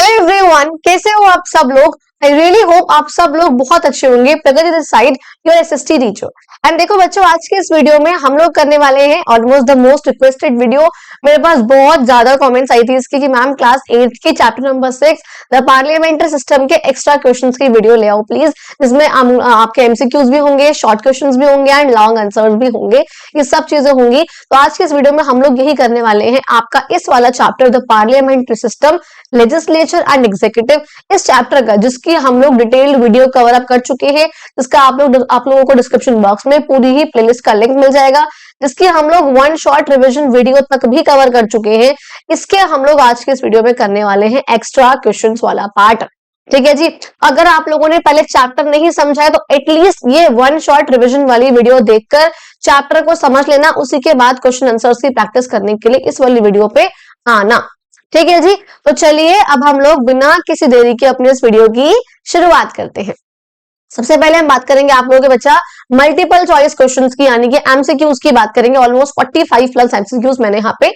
Everyone, कैसे हो आप सब लोग? आई रियली होप आप सब लोग बहुत अच्छे होंगे। Pragati this side, your SST teacher. And देखो बच्चों, आज के इस वीडियो में हम लोग करने वाले हैं almost the most requested video. मेरे पास बहुत ज्यादा कमेंट्स आई थी इसकी कि मैम क्लास 8 के chapter number 6 the parliamentary system के एक्स्ट्रा क्वेश्चंस की वीडियो ले आओ प्लीज, जिसमें आपके एमसीक्यूज भी होंगे, शॉर्ट क्वेश्चंस भी होंगे एंड लॉन्ग आंसर्स भी होंगे। ये सब चीजें होंगी। तो आज के इस वीडियो में हम लोग यही करने वाले हैं, आपका इस वाला chapter the parliamentary system, legislature and executive, इस चैप्टर का जिसकी हम लोग डिटेल्ड वीडियो कवर अप कर चुके हैं, जिसका आप लोगों को डिस्क्रिप्शन बॉक्स में पूरी ही प्लेलिस्ट का लिंक मिल जाएगा, जिसकी हम लोग वन शॉट रिवीजन वीडियो तक भी कवर कर चुके हैं। इसके हम लोग आज के इस वीडियो में करने वाले हैं एक्स्ट्रा क्वेश्चंस वाला पार्ट। ठीक है जी। अगर आप लोगों ने पहले चैप्टर नहीं समझा है तो एटलीस्ट ये वन शॉट रिवीजन वाली वीडियो देखकर चैप्टर को समझ लेना, उसी के बाद क्वेश्चन आंसर्स की प्रैक्टिस करने के लिए इस वाली वीडियो पे आना। ठीक है जी। तो चलिए अब हम लोग बिना किसी देरी के अपने इस वीडियो की शुरुआत करते हैं। सबसे पहले हम बात करेंगे आप लोगों के बच्चा मल्टीपल चॉइस क्वेश्चंस की, यानी कि एमसीक्यूज की बात करेंगे। ऑलमोस्ट 45 प्लस एमसीक्यूज मैंने यहाँ पे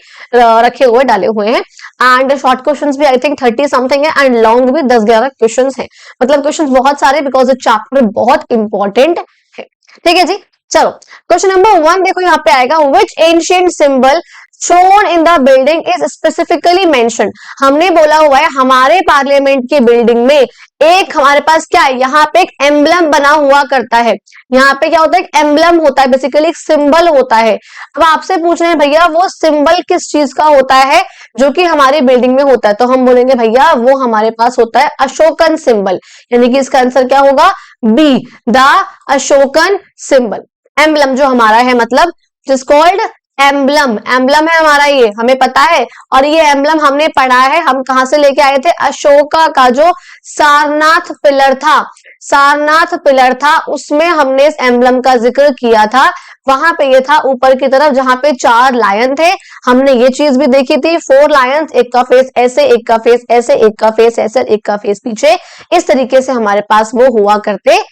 रखे हुए डाले हुए हैं एंड शॉर्ट क्वेश्चंस भी आई थिंक 30 समथिंग है एंड लॉन्ग भी 10-11 क्वेश्चंस हैं। मतलब क्वेश्चंस बहुत सारे, बिकॉज ये चैप्टर बहुत इंपॉर्टेंट है। ठीक है जी। चलो क्वेश्चन नंबर 1 देखो यहाँ पे आएगा, which ancient symbol shown in the building is specifically mentioned। हमने बोला हुआ है हमारे पार्लियामेंट की बिल्डिंग में एक हमारे पास क्या है, यहाँ पे एक एम्बलम बना हुआ करता है। यहाँ पे क्या होता है, एक एम्बलम होता है, बेसिकली एक सिंबल होता है। अब आपसे पूछ रहे हैं भैया वो सिंबल किस चीज का होता है जो कि हमारी बिल्डिंग में होता है, तो हम बोलेंगे भैया वो हमारे पास होता है अशोकन सिंबल, यानी कि इसका आंसर क्या होगा, B, the Ashokan symbol. Emblem जो हमारा है, मतलब जिस कॉल्ड एम्बलम, एम्बलम है हमारा, ये हमें पता है। और ये एम्बलम हमने पढ़ा है, हम कहां से लेके आए थे, अशोका का जो सारनाथ पिलर था, सारनाथ पिलर था उसमें हमने इस एम्बलम का जिक्र किया था। वहां पे ये था ऊपर की तरफ जहां पे 4 लायन थे। हमने ये चीज भी देखी थी, 4 लायंस, एक का फेस ऐसे, एक का फेस ऐसे, एक का फेस ऐसे, एक का फेस पीछे, इस तरीके से हमारे पास वो हुआ करते थे।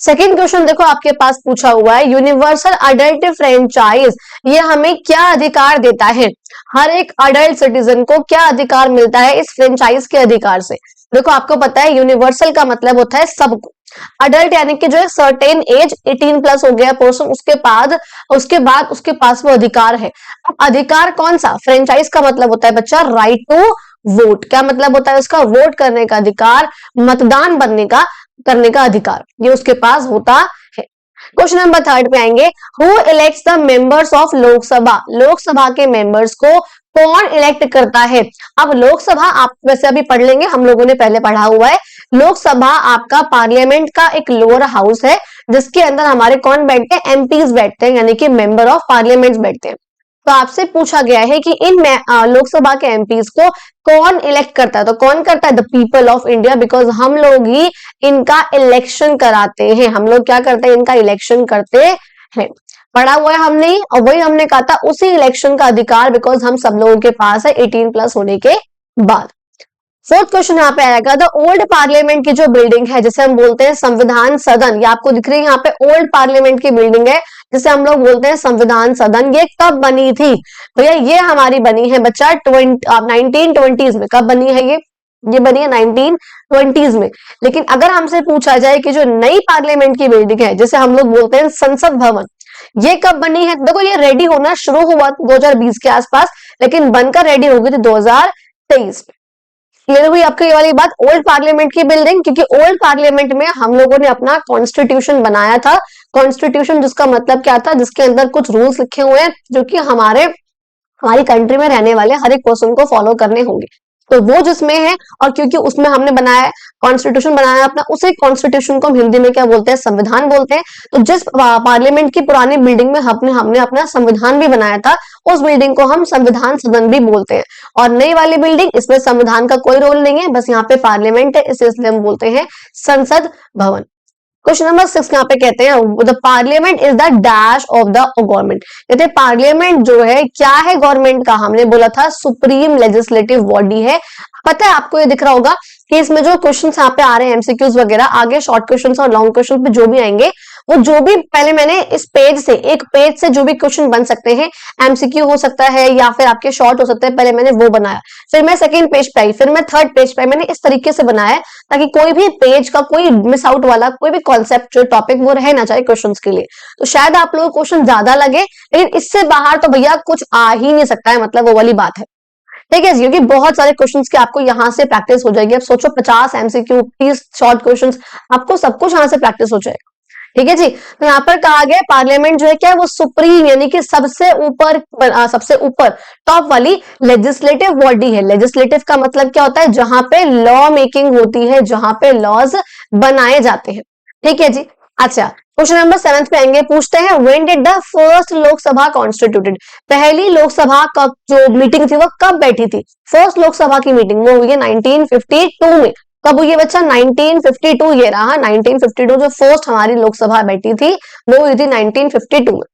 सेकेंड क्वेश्चन देखो आपके पास पूछा हुआ है, यूनिवर्सल अडल्ट फ्रेंचाइज, ये हमें क्या अधिकार देता है, हर एक अडल्ट सिटीजन को क्या अधिकार मिलता है इस फ्रेंचाइज के अधिकार से। देखो आपको पता है यूनिवर्सल का मतलब होता है सबको, अडल्ट यानी कि जो है सर्टेन एज 18 प्लस हो गया पर्सन, उसके बाद उसके पास वो अधिकार है। अधिकार कौन सा, फ्रेंचाइज का मतलब होता है बच्चा राइट टू वोट। क्या मतलब होता है उसका, वोट करने का अधिकार, मतदान करने का अधिकार, ये उसके पास होता है। क्वेश्चन नंबर 3 पे आएंगे, who elects the members of Lok Sabha, Lok Sabha के मेंबर्स को कौन इलेक्ट करता है। अब लोकसभा आप वैसे अभी पढ़ लेंगे, हम लोगों ने पहले पढ़ा हुआ है। लोकसभा आपका पार्लियामेंट का एक लोअर हाउस है, जिसके अंदर हमारे कौन बैठते हैं, एमपीज बैठते हैं, यानी कि मेंबर ऑफ पार्लियामेंट बैठते हैं। तो आपसे पूछा गया है कि इन लोकसभा के एमपीज को कौन इलेक्ट करता है, तो कौन करता है, the people of India, because हम लोग ही इनका इलेक्शन कराते हैं। हम लोग क्या करते हैं, इनका इलेक्शन करते हैं। पढ़ा हुआ है हमने ही, और वही हमने कहा था उसी इलेक्शन का अधिकार बिकॉज हम सब लोगों के पास है 18 प्लस होने के बाद। फोर्थ क्वेश्चन यहाँ पे आएगा, द ओल्ड पार्लियामेंट की जो बिल्डिंग है जिसे हम बोलते हैं संविधान सदन, ये आपको दिख रही है यहाँ पे ओल्ड पार्लियामेंट की बिल्डिंग है जिसे हम लोग बोलते हैं संविधान सदन, ये कब बनी थी भैया, ये हमारी बनी है बच्चा 1920s में। कब बनी है ये बनी है 1920s में। लेकिन अगर हमसे पूछा जाए कि जो नई पार्लियामेंट की बिल्डिंग है जिसे हम लोग बोलते हैं संसद भवन, ये कब बनी है, देखो ये रेडी होना शुरू हुआ 2020 के आसपास, लेकिन बनकर रेडी हो गई थी 2023 में। क्लियर हुई आपको ये वाली बात, ओल्ड पार्लियामेंट की बिल्डिंग, क्योंकि ओल्ड पार्लियामेंट में हम लोगों ने अपना कॉन्स्टिट्यूशन बनाया था। कॉन्स्टिट्यूशन जिसका मतलब क्या था, जिसके अंदर कुछ रूल्स लिखे हुए हैं जो कि हमारी कंट्री में रहने वाले हर एक पर्सन को फॉलो करने होंगे, तो वो जिसमें है, और क्योंकि उसमें हमने बनाया कॉन्स्टिट्यूशन बनाया अपना, उसी कॉन्स्टिट्यूशन को हम हिंदी में क्या बोलते हैं, संविधान बोलते हैं। तो जिस पार्लियामेंट की पुरानी बिल्डिंग में हमने अपना संविधान भी बनाया था, उस बिल्डिंग को हम संविधान सदन भी बोलते हैं। और नई वाली बिल्डिंग, इसमें संविधान का कोई रोल नहीं है, बस यहाँ पे पार्लियामेंट है, इसलिए हम बोलते हैं संसद भवन। क्वेश्चन नंबर 6 यहाँ पे कहते हैं, the parliament is the dash of the government, कहते हैं पार्लियामेंट जो है क्या है गवर्नमेंट का, हमने बोला था सुप्रीम लेजिस्लेटिव बॉडी है। पता है आपको ये दिख रहा होगा कि इसमें जो क्वेश्चंस यहाँ पे आ रहे हैं एमसीक्यूज वगैरह, आगे शॉर्ट क्वेश्चंस और लॉन्ग क्वेश्चंस पे जो भी आएंगे वो जो भी पहले मैंने इस पेज से, एक पेज से जो भी क्वेश्चन बन सकते हैं, एमसीक्यू हो सकता है या फिर आपके शॉर्ट हो सकते हैं, पहले मैंने वो बनाया, फिर मैं सेकंड पेज पे आई, फिर मैं थर्ड पेज पे, मैंने इस तरीके से बनाया है ताकि कोई भी पेज का कोई मिस आउट वाला कोई भी कॉन्सेप्ट जो टॉपिक वो रह ना जाए क्वेश्चन के लिए। तो शायद आप लोगों को क्वेश्चन ज्यादा लगे, लेकिन इससे बाहर तो भैया कुछ आ ही नहीं सकता है, मतलब वो वाली बात है। ठीक है जी, क्योंकि बहुत सारे क्वेश्चंस की आपको यहाँ से प्रैक्टिस हो जाएगी। अब सोचो 50 एमसीक्यू, 30 शॉर्ट क्वेश्चंस, आपको सब कुछ यहाँ से प्रैक्टिस हो जाएगा। ठीक है जी। तो यहाँ पर कहा गया पार्लियामेंट जो है क्या है, वो सुप्रीम यानी कि सबसे ऊपर टॉप वाली लेजिस्लेटिव बॉडी है। लेजिस्लेटिव का मतलब क्या होता है, जहां पे लॉ मेकिंग होती है, जहां पे लॉज बनाए जाते हैं। ठीक है जी। अच्छा, क्वेश्चन नंबर 7 पे आएंगे, पूछते हैं when did the first Lok Sabha constituted, पहली लोकसभा का जो मीटिंग थी वो कब बैठी थी। फर्स्ट लोकसभा की मीटिंग वो हुई है 1952 में। कब हुई है बच्चा, 1952 ये रहा 1952, जो फर्स्ट हमारी लोकसभा बैठी थी वो हुई थी 1952 में।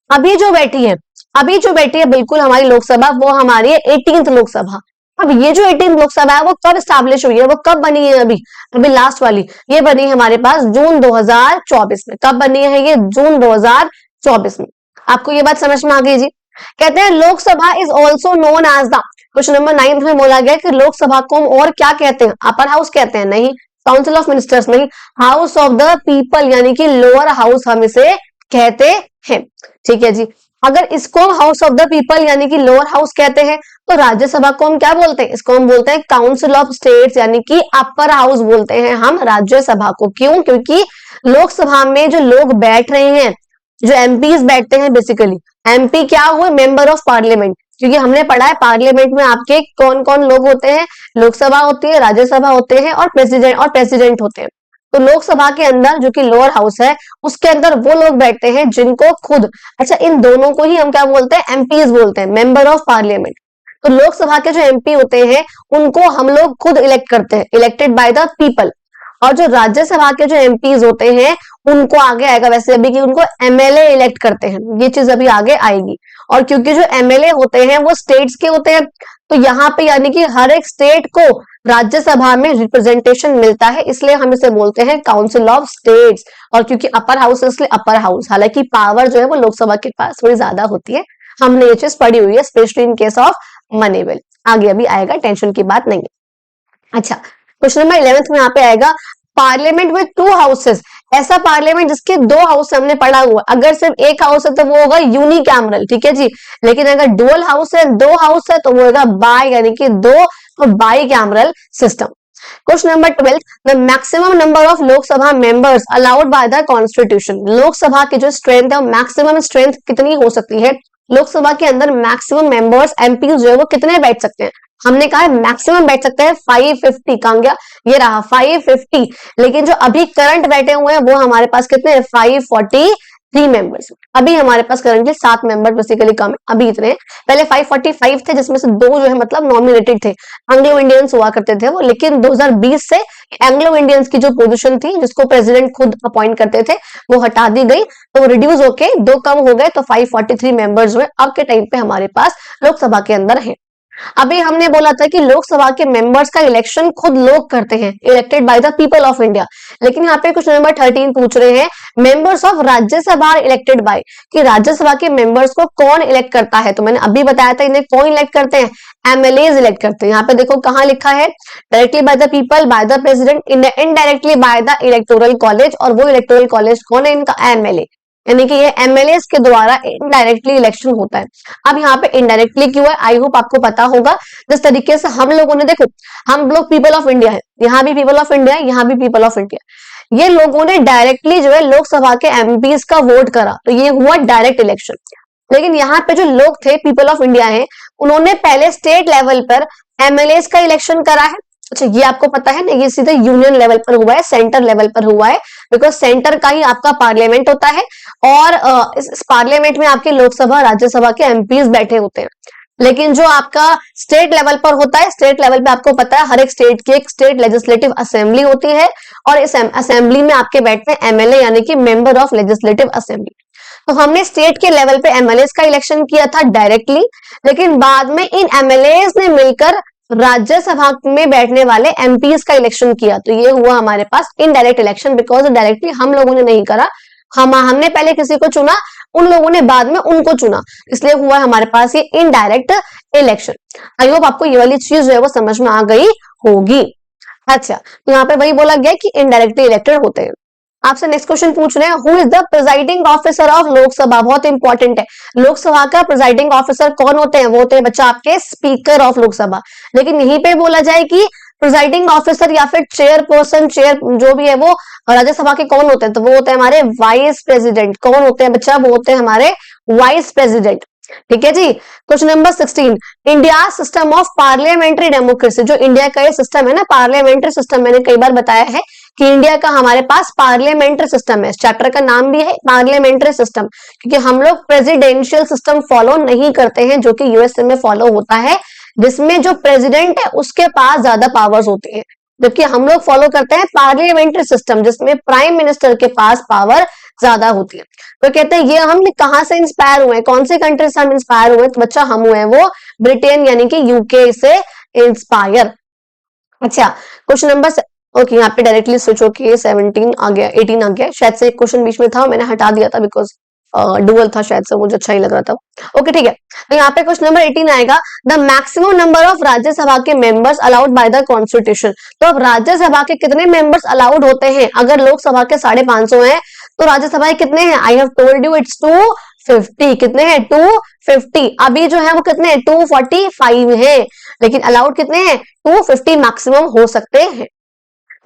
अभी जो बैठी है बिल्कुल हमारी लोकसभा, वो हमारी है 18th लोकसभा। अब ये जो 18th लोकसभा है वो कब स्टैब्लिश हुई है, वो कब बनी है, अभी लास्ट वाली ये बनी है हमारे पास जून 2024 में। कब बनी है ये, जून 2024 में। आपको ये बात समझ में आ गई जी। कहते हैं Lok Sabha is also known as the, question number 9 में बोला गया कि लोकसभा को हम और क्या कहते हैं, अपर हाउस कहते हैं, नहीं, काउंसिल ऑफ मिनिस्टर्स नहीं, हाउस ऑफ द पीपल यानी कि लोअर हाउस हम इसे कहते हैं। ठीक है जी। अगर इसको हम हाउस ऑफ द पीपल यानी कि लोअर हाउस कहते हैं, तो राज्यसभा को हम क्या बोलते हैं, इसको हम बोलते हैं काउंसिल ऑफ स्टेट्स यानी कि अपर हाउस बोलते हैं हम राज्यसभा को। क्यों, क्योंकि लोकसभा में जो लोग बैठ रहे हैं, जो एमपीज बैठते हैं, बेसिकली एमपी क्या हुए, मेंबर ऑफ पार्लियामेंट, क्योंकि हमने पढ़ा है पार्लियामेंट में आपके कौन कौन लोग होते हैं, लोकसभा होती है, राज्यसभा होते हैं और प्रेसिडेंट होते हैं। तो लोकसभा के अंदर जो कि लोअर हाउस है, उसके अंदर वो लोग बैठते हैं जिनको खुद, अच्छा इन दोनों को ही हम क्या बोलते हैं, एमपीज बोलते हैं, मेंबर ऑफ पार्लियामेंट। तो लोकसभा के जो एमपी होते हैं उनको हम लोग खुद इलेक्ट करते हैं, इलेक्टेड बाय द पीपल। और जो राज्यसभा के जो एमपीज होते हैं उनको आगे आएगा वैसे अभी कि उनको एमएलए इलेक्ट करते हैं, ये चीज अभी आगे आएगी। और क्योंकि जो एमएलए होते हैं वो स्टेट्स के होते हैं, तो यहाँ पे यानी कि हर एक स्टेट को राज्यसभा में रिप्रेजेंटेशन मिलता है, इसलिए हम इसे बोलते हैं काउंसिल ऑफ स्टेट्स। और क्योंकि अपर हाउस है इसलिए अपर हाउस, हालांकि पावर जो है वो लोकसभा के पास थोड़ी ज्यादा होती है, हमने ये चीज पढ़ी हुई है, specially in case of money bill. आगे अभी आएगा, टेंशन की बात नहीं है। अच्छा, क्वेश्चन नंबर 11 में यहाँ पे आएगा पार्लियामेंट विद 2 हाउसेस, ऐसा पार्लियामेंट जिसके 2 हाउस हमने पढ़ा हुआ, अगर सिर्फ एक हाउस है तो वो होगा यूनिकैमरल। ठीक है जी। लेकिन अगर डुअल हाउस है, 2 हाउस है, तो वो होगा बाय यानी कि 2 by cameral system. Question number 12, the maximum number of Lok Sabha members allowed by the constitution, Lok Sabha की जो स्ट्रेंथ है, मैक्सिमम स्ट्रेंथ कितनी हो सकती है, लोकसभा के अंदर मैक्सिमम मेंबर्स एमपी जो है वो कितने बैठ सकते हैं। हमने कहा है मैक्सिमम बैठ सकते हैं 550, कहां गया, ये रहा 550। लेकिन जो अभी करंट बैठे हुए हैं वो हमारे पास कितने हैं, 543 मेंबर्स। अभी हमारे पास करंटली 7 मेंबर बेसिकली कम है, अभी इतने हैं। पहले 545 थे, जिसमें से 2 जो है मतलब नॉमिनेटेड थे, एंग्लो इंडियंस हुआ करते थे वो, लेकिन 2020 से एंग्लो इंडियंस की जो पोजीशन थी जिसको प्रेसिडेंट खुद अपॉइंट करते थे वो हटा दी गई, तो वो रिड्यूस होके 2 कम हो गए, तो 543 मेंबर्स हुए अब के टाइम पे हमारे पास लोकसभा के अंदर है। अभी हमने बोला था कि लोकसभा के मेंबर्स का इलेक्शन खुद लोग करते हैं, elected by the people of India. लेकिन यहाँ पे क्वेश्चन नंबर 13 पूछ रहे हैं members of Rajya Sabha elected by, कि राज्यसभा के मेंबर्स को कौन इलेक्ट करता है। तो मैंने अभी बताया था इन्हें कौन इलेक्ट करते हैं, एमएलएज इलेक्ट करते हैं। यहाँ पे देखो कहाँ लिखा है, directly by the people, by the president, indirectly by the electoral college. और वो इलेक्टोरल कॉलेज कौन है, इनका एमएलए, यानी कि ये एमएलए के द्वारा इनडायरेक्टली इलेक्शन होता है। अब यहाँ पे इनडायरेक्टली क्यों है, आई होप आपको पता होगा। जिस तरीके से हम लोगों ने, देखो हम लोग पीपल ऑफ इंडिया है, यहाँ भी पीपल ऑफ इंडिया है, यहाँ भी पीपल ऑफ इंडिया, ये लोगों ने डायरेक्टली जो है लोकसभा के एमपीज का वोट करा, तो ये हुआ डायरेक्ट इलेक्शन। लेकिन यहाँ पे जो लोग थे पीपल ऑफ इंडिया है, उन्होंने पहले स्टेट लेवल पर एमएलए का इलेक्शन करा है। अच्छा, ये आपको पता है ना, ये सीधे यूनियन लेवल पर हुआ है, सेंटर लेवल पर हुआ है, बिकॉज सेंटर का ही आपका पार्लियामेंट होता है और इस पार्लियामेंट में आपके लोकसभा राज्यसभा के एमपीज बैठे होते हैं। लेकिन जो आपका स्टेट लेवल पर होता है, स्टेट लेवल पे आपको पता है हर एक स्टेट की एक स्टेट लेजिस्लेटिव असेंबली होती है, और इस असेंबली में आपके बैठते हैं एमएलए यानी कि मेंबर ऑफ लेजिस्लेटिव असेंबली। तो हमने स्टेट के लेवल पे एमएलए का इलेक्शन किया था डायरेक्टली, लेकिन बाद में इन एमएलए ने मिलकर राज्यसभा में बैठने वाले एमपीज का इलेक्शन किया, तो ये हुआ हमारे पास इनडायरेक्ट इलेक्शन, बिकॉज डायरेक्टली हम लोगों ने नहीं करा, हमने पहले किसी को चुना, उन लोगों ने बाद में उनको चुना, इसलिए हुआ हमारे पास ये इनडायरेक्ट इलेक्शन। आई होप आपको ये वाली चीज जो है वो समझ में आ गई होगी। अच्छा, तो यहाँ पे वही बोला गया कि इनडायरेक्टली इलेक्टेड होते हैं। आपसे नेक्स्ट क्वेश्चन पूछ रहे हैं, who is the presiding officer of Lok Sabha. बहुत इंपॉर्टेंट है, लोकसभा का प्रिजाइडिंग ऑफिसर कौन होते हैं? वो होते हैं बच्चा आपके स्पीकर ऑफ लोकसभा। लेकिन यहीं पे बोला जाए कि प्रिजाइडिंग ऑफिसर या फिर चेयरपर्सन, चेयर जो भी है वो राज्यसभा के कौन होते हैं? तो वो होते हैं हमारे वाइस प्रेसिडेंट। कौन होते हैं बच्चा? वो होते हैं हमारे वाइस प्रेसिडेंट। ठीक है जी। Question number 16, India system of parliamentary democracy. जो इंडिया का ये सिस्टम है ना, पार्लियामेंट्री सिस्टम, मैंने कई बार बताया है कि इंडिया का हमारे पास पार्लियामेंट्री सिस्टम है। इस चैप्टर का नाम भी है पार्लियामेंट्री सिस्टम, क्योंकि हम लोग प्रेसिडेंशियल सिस्टम फॉलो नहीं करते हैं, जो कि यूएसए में फॉलो होता है, जिसमें जो प्रेसिडेंट है उसके पास ज्यादा पावर्स होती है, जबकि हम लोग फॉलो करते हैं पार्लियामेंट्री सिस्टम, जिसमें प्राइम मिनिस्टर के पास पावर ज्यादा होती है। तो कहते हैं ये हम कहां से इंस्पायर हुए हैं, कौन सी कंट्री से हम इंस्पायर हुए? तो बच्चा हम हुए हैं वो ब्रिटेन यानी कि यूके से इंस्पायर। अच्छा, क्वेश्चन नंबर ओके, यहाँ पे डायरेक्टली स्विच होके 17 आ गया, 18 आ गया। शायद से एक क्वेश्चन बीच में था, मैंने हटा दिया था बिकॉज डुअल था, शायद से मुझे अच्छा ही लग रहा था। ओके ठीक है, तो यहाँ पे क्वेश्चन नंबर 18 आएगा, the maximum number of Rajya Sabha के members allowed by the constitution. तो अब राज्यसभा के कितने मेंबर्स अलाउड होते हैं? अगर लोकसभा के 550 हैं तो राज्यसभा के कितने हैं? I have told you it's 250। कितने हैं? 250। अभी जो है वो कितने हैं? 245 है, लेकिन अलाउड कितने हैं? 250 मैक्सिमम हो सकते हैं।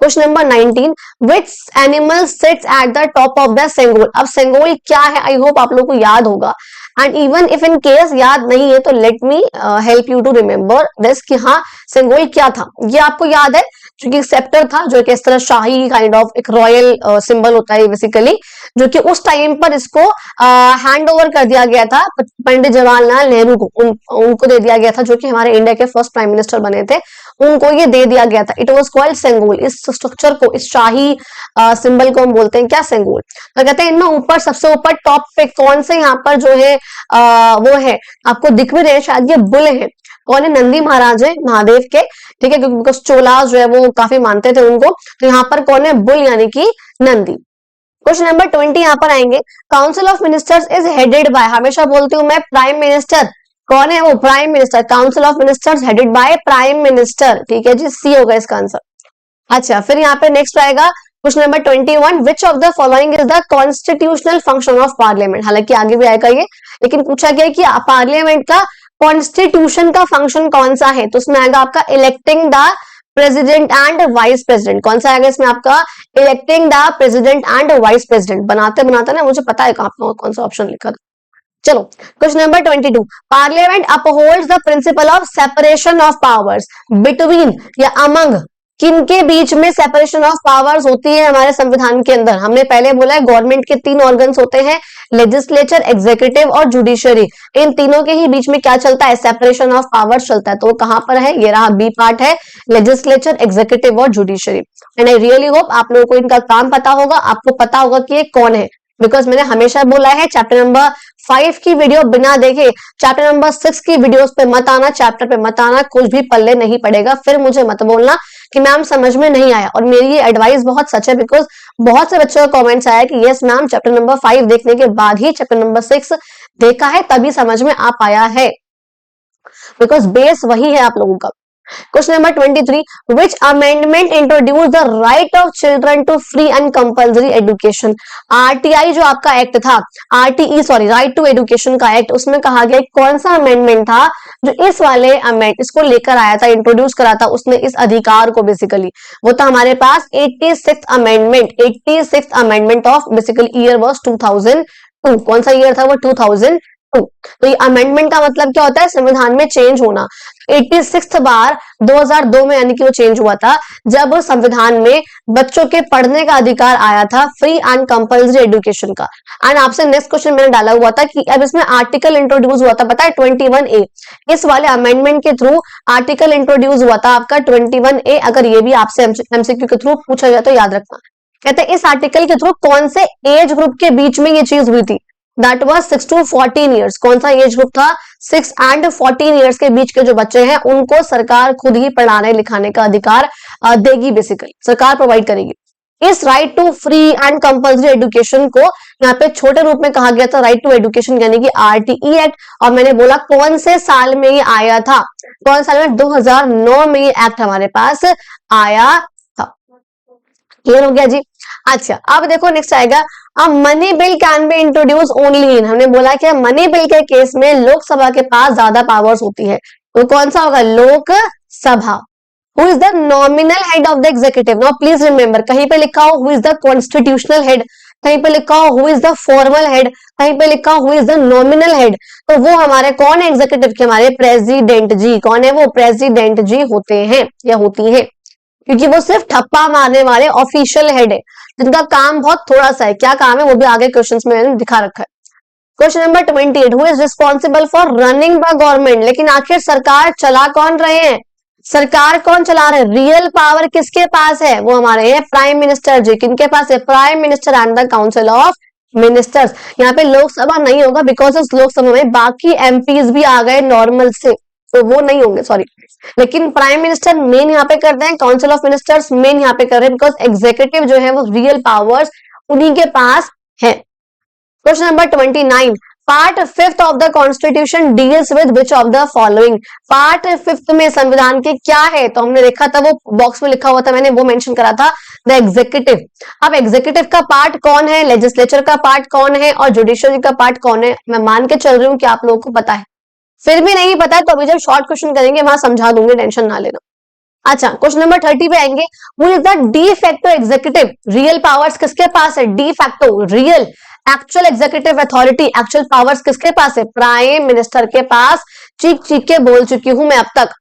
Question number 19, which animal seats at the top of the Sengol. अब सेंगोल क्या है? आई होप आप लोगों को याद होगा, and even if in case याद नहीं है तो let me help you to remember this कि हाँ सेंगोल क्या था। ये आपको याद है, क्योंकि सेप्टर था जो इस तरह शाही काइंड ऑफ एक रॉयल सिंबल होता है बेसिकली, जो कि उस टाइम पर इसको हैंड ओवर कर दिया गया था पंडित जवाहरलाल नेहरू को, उनको दे दिया गया था, जो कि हमारे इंडिया के फर्स्ट प्राइम मिनिस्टर बने थे, उनको ये दे दिया गया था। It was called Sengol. इस स्ट्रक्चर को, इस शाही सिंबल को हम बोलते हैं क्या? सेंगोल। तो कहते हैं इनमें ऊपर, सबसे ऊपर टॉप पे कौन से यहाँ पर जो है वो है, आपको दिख भी रहे शायद, ये बुल है। कौन है? नंदी महाराज है महादेव के, ठीक है, क्योंकि चोलास जो है वो काफी मानते थे उनको। तो यहाँ पर कौन है? बुल यानी कि नंदी। क्वेश्चन नंबर 20 यहाँ पर आएंगे, council of ministers is headed by. हमेशा बोलती हूँ मैं प्राइम मिनिस्टर। कौन है वो? Prime minister. Council of ministers headed by prime minister. ठीक है जी, सी होगा इसका आंसर। अच्छा, फिर यहाँ पे नेक्स्ट आएगा question number 21, which of the following is the constitutional function of parliament. हालांकि आगे भी आएगा ये, लेकिन पूछा गया कि पार्लियामेंट का कॉन्स्टिट्यूशन का फंक्शन कौन सा है? तो उसमें आएगा आपका electing the president and vice president. कौन सा आएगा इसमें? आपका electing the president and vice president. बनाते बनाते ना मुझे पता है कौन सा ऑप्शन लिखा था। चलो, question number 22, parliament upholds the principle of separation of powers between या अमंग। किनके बीच में सेपरेशन ऑफ पावर्स होती है हमारे संविधान के अंदर? हमने पहले बोला है गवर्नमेंट के 3 ऑर्गन्स होते हैं, लेजिस्लेचर, एग्जीक्यूटिव और जुडिशरी। इन तीनों के ही बीच में क्या चलता है? सेपरेशन ऑफ पावर्स चलता है। तो कहां पर है? ये रहा बी पार्ट है, लेजिस्लेचर, एग्जीक्यूटिव और judiciary. And I really hope आप लोगों को इनका काम पता होगा, आपको पता होगा कि ये कौन है, बिकॉज मैंने हमेशा बोला है चैप्टर नंबर 5 की वीडियो बिना देखे चैप्टर नंबर 6 की वीडियोस पे मत आना, चैप्टर पे मत आना, कुछ भी पल्ले नहीं पड़ेगा। फिर मुझे मत बोलना कि मैम समझ में नहीं आया। और मेरी ये एडवाइस बहुत सच है, बिकॉज बहुत से बच्चों का कमेंट्स आया कि यस मैम चैप्टर नंबर 5 देखने के बाद ही चैप्टर नंबर 6 देखा है, तभी समझ में आ पाया है, बिकॉज बेस वही है आप लोगों का। Question number 23, which amendment introduced the right of children to free and compulsory education। RTI जो आपका एक्ट था, RTE sorry, right to education का एक्ट, उसमें कहा गया कौन सा अमेंडमेंट था जो इस वाले इसको लेकर आया था, इंट्रोड्यूस करा था उसने इस अधिकार को बेसिकली। वो था हमारे पास 86th amendment, 86th amendment of basically year was 2002। कौन सा ईयर था वो? 2002। तो ये अमेंडमेंट का मतलब क्या होता है? संविधान में चेंज होना। 86th बार 2002 में यानी कि वो चेंज हुआ था जब संविधान में बच्चों के पढ़ने का अधिकार आया था, फ्री एंड कंपल्सरी एजुकेशन का। एंड आपसे नेक्स्ट क्वेश्चन मैंने डाला हुआ था कि अब इसमें आर्टिकल इंट्रोड्यूस हुआ था, पता है 21A। इस वाले अमेंडमेंट के थ्रू आर्टिकल इंट्रोड्यूस हुआ था आपका 21A। अगर ये भी आपसे एमसीक्यू के थ्रू पूछा गया तो याद रखना। कहते हैं इस आर्टिकल के थ्रू कौन से एज ग्रुप के बीच में ये चीज हुई थी? That was 6 to 14 years. कौन सा एज ग्रुप था? 6 and 14 ईयर्स के बीच के जो बच्चे हैं उनको सरकार खुद ही पढ़ाने लिखाने का अधिकार देगी, बेसिकली सरकार प्रोवाइड करेगी। इस right to free and compulsory education को यहाँ पे छोटे रूप में कहा गया था राइट टू एजुकेशन यानी कि आरटीई एक्ट। और मैंने बोला कौन से साल में ये आया था, कौन साल में, 2009 में ये एक्ट हमारे पास आया था। क्लियर हो गया जी। अच्छा अब देखो नेक्स्ट आएगा, money bill can be introduce only in, हमने बोला कि मनी बिल के केस में लोकसभा के पास ज्यादा पावर्स होती है, तो कौन सा होगा, Lok Sabha. Who is the nominal head of the executive? Now please remember, कहीं पे लिखा हो who is the constitutional head, कहीं पे लिखा हो who is the formal head, कहीं पे लिखा हो who is the nominal head, तो वो हमारे कौन है एग्जीक्यूटिव के, हमारे प्रेसिडेंट जी। कौन है वो, प्रेसिडेंट जी होते हैं या होती है, क्योंकि वो सिर्फ ठप्पा मारने वाले ऑफिशियल हेड है जिनका काम बहुत थोड़ा सा है। क्या काम है वो भी आगे क्वेश्चंस में मैंने दिखा रखा है। Question number 28, who is responsible for running the government, लेकिन आखिर सरकार चला कौन रहे हैं, सरकार कौन चला रहे हैं, रियल पावर किसके पास है, वो हमारे हैं प्राइम मिनिस्टर जी। किनके पास है, prime minister and the council of ministers. यहाँ पे लोकसभा नहीं होगा बिकॉज उस लोकसभा में बाकी एमपीज भी आ गए नॉर्मल से, तो वो नहीं होंगे, सॉरी। लेकिन प्राइम मिनिस्टर मेन यहाँ पे करते हैं, काउंसिल ऑफ मिनिस्टर्स मेन यहाँ पे कर रहे हैं, बिकॉज एग्जीक्यूटिव जो है वो रियल पावर्स उन्हीं के पास है। Question number 29, part 5th of the constitution deals with which of the following, part 5th में संविधान के क्या है, तो हमने देखा था वो बॉक्स में लिखा हुआ था, मैंने वो मेंशन करा था, द एग्जीक्यूटिव। अब एग्जीक्यूटिव का पार्ट कौन है, लेजिस्लेचर का पार्ट कौन है और जुडिशरी का पार्ट कौन है। मैं मान के चल रही हूँ कि आप लोगों को पता है, फिर भी नहीं पता है तो अभी जब शॉर्ट क्वेश्चन करेंगे वहां समझा दूंगे, टेंशन ना लेना। अच्छा क्वेश्चन नंबर 30 पे आएंगे, who is the de facto executive, real powers किसके पास है, de facto, real actual executive authority, actual powers किसके पास है, प्राइम मिनिस्टर के पास। चीख चीख के बोल चुकी हूं मैं अब तक।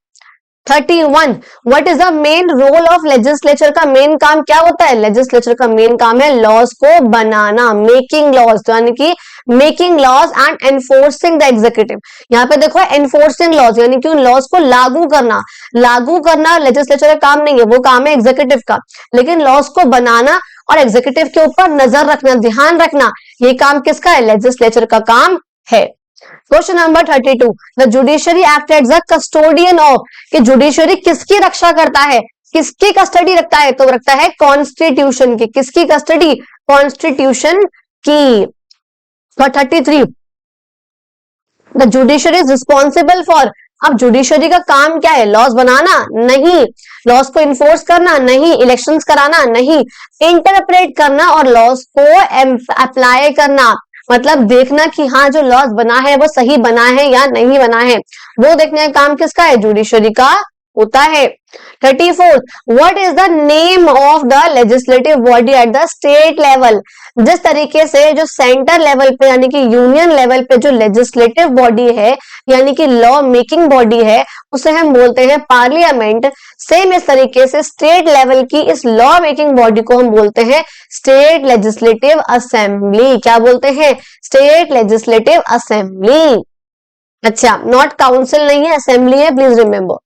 31, what is the main role of legislature, का मेन काम क्या होता है, लेजिस्लेचर का मेन काम है लॉज को बनाना, मेकिंग लॉज, यानी कि making laws and enforcing the executive. यहाँ पे देखो एनफोर्सिंग लॉज यानी कि उन लॉज को लागू करना, लागू करना लेजिस्लेचर का काम नहीं है, वो काम है एग्जीक्यूटिव का। लेकिन लॉज को बनाना और एग्जीक्यूटिव के ऊपर नजर रखना, ध्यान रखना, ये काम किसका है, लेजिस्लेचर का काम है। Question number 32, the judiciary act as the custodian of, कि जुडिशरी किसकी रक्षा करता है, किसकी कस्टडी रखता है, तो रखता है कॉन्स्टिट्यूशन की। किसकी कस्टडी, कॉन्स्टिट्यूशन की। 33, the judiciary is responsible for, अब जुडिशरी का काम क्या है, लॉज बनाना नहीं, लॉज को इन्फोर्स करना नहीं, इलेक्शंस कराना नहीं, इंटरप्रेट करना और लॉज को अप्लाई करना, मतलब देखना कि हाँ जो लॉज बना है वो सही बना है या नहीं बना है, वो देखने का काम किसका है, जुडिशरी का होता है। 34, what is the name of the legislative body at the state level, जिस तरीके से जो सेंटर लेवल पे यानी कि यूनियन लेवल पे जो लेजिस्लेटिव बॉडी है यानी कि लॉ मेकिंग बॉडी है उसे हम बोलते हैं पार्लियामेंट। सेम इस तरीके से स्टेट लेवल की इस लॉ मेकिंग बॉडी को हम बोलते हैं स्टेट लेजिस्लेटिव असेंबली। क्या बोलते हैं, स्टेट लेजिस्लेटिव असेंबली। अच्छा नॉट काउंसिल नहीं है, असेंबली है, प्लीज रिमेंबर।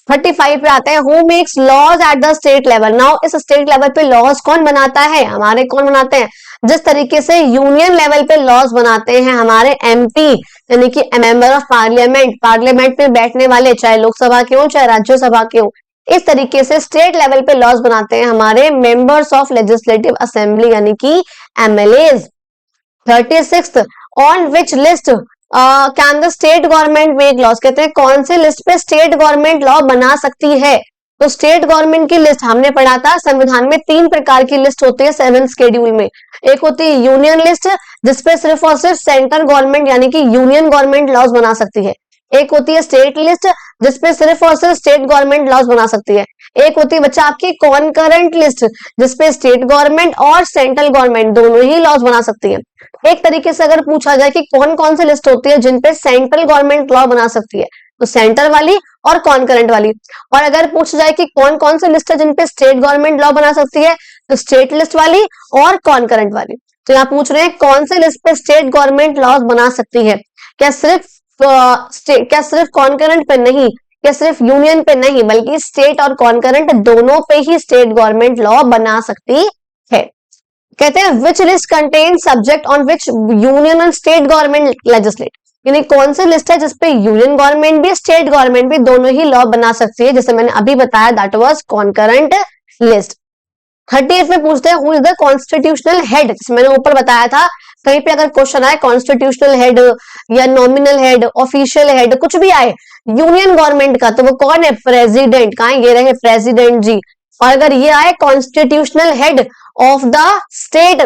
35 पे आते हैं, who makes laws at the state level. Now इस स्टेट लेवल पे लॉज कौन बनाता है, हमारे कौन बनाते हैं, जिस तरीके से यूनियन लेवल पे लॉज बनाते हैं हमारे एमपी यानी कि मेंबर ऑफ पार्लियामेंट, पार्लियामेंट में बैठने वाले, चाहे लोकसभा के हो चाहे राज्यसभा के हो, इस तरीके से स्टेट लेवल पे लॉज बनाते हैं हमारे मेंबर्स ऑफ लेजिस्लेटिव असेंबली यानी कि MLAs. 36, on which list can the state government make laws, कहते हैं कौन से लिस्ट पे स्टेट गवर्नमेंट लॉ बना सकती है। तो स्टेट गवर्नमेंट की लिस्ट हमने पढ़ा था, संविधान में 3 प्रकार की लिस्ट होती है 7th शेड्यूल में। एक होती है यूनियन लिस्ट जिसपे सिर्फ और सिर्फ सेंट्रल गवर्नमेंट यानी कि यूनियन गवर्नमेंट लॉज बना सकती है। एक होती है स्टेट लिस्ट जिसपे सिर्फ और सिर्फ स्टेट गवर्नमेंट लॉज बना सकती है। एक होती है बच्चा आपकी कॉन्करेंट लिस्ट जिसपे स्टेट गवर्नमेंट और सेंट्रल गवर्नमेंट दोनों ही लॉज बना सकती है। एक तरीके से अगर पूछा जाए कि कौन कौन सी लिस्ट होती है जिनपे सेंट्रल गवर्नमेंट लॉ बना सकती है, तो सेंटर वाली और कॉन्करेंट वाली। और अगर पूछा जाए कि कौन कौन सी लिस्ट है जिनपे स्टेट गवर्नमेंट लॉ बना सकती है, तो स्टेट लिस्ट वाली और कॉन्करेंट वाली। तो यहाँ पूछ रहे हैं कौन से लिस्ट पे स्टेट गवर्नमेंट लॉज बना सकती है, क्या सिर्फ कॉन्करेंट पे नहीं, क्या सिर्फ यूनियन पे नहीं, बल्कि स्टेट और कॉन्करेंट दोनों पे ही स्टेट गवर्नमेंट लॉ बना सकती है। कहते हैं विच list contain subject on which union and state government legislate, यानी कौन सी लिस्ट है जिसपे यूनियन गवर्नमेंट भी स्टेट गवर्नमेंट भी दोनों ही लॉ बना सकती है, जैसे मैंने अभी बताया that was concurrent list. 30th में पूछते हैं who is the constitutional head, मैंने ऊपर बताया था कहीं पे अगर क्वेश्चन आए कॉन्स्टिट्यूशनल हेड या नॉमिनल हेड, ऑफिशियल हेड, कुछ भी आए यूनियन गवर्नमेंट का, तो वो कौन है? प्रेसिडेंट। कहाँ ये रहे? प्रेसिडेंट जी। और अगर ये आए constitutional head of the state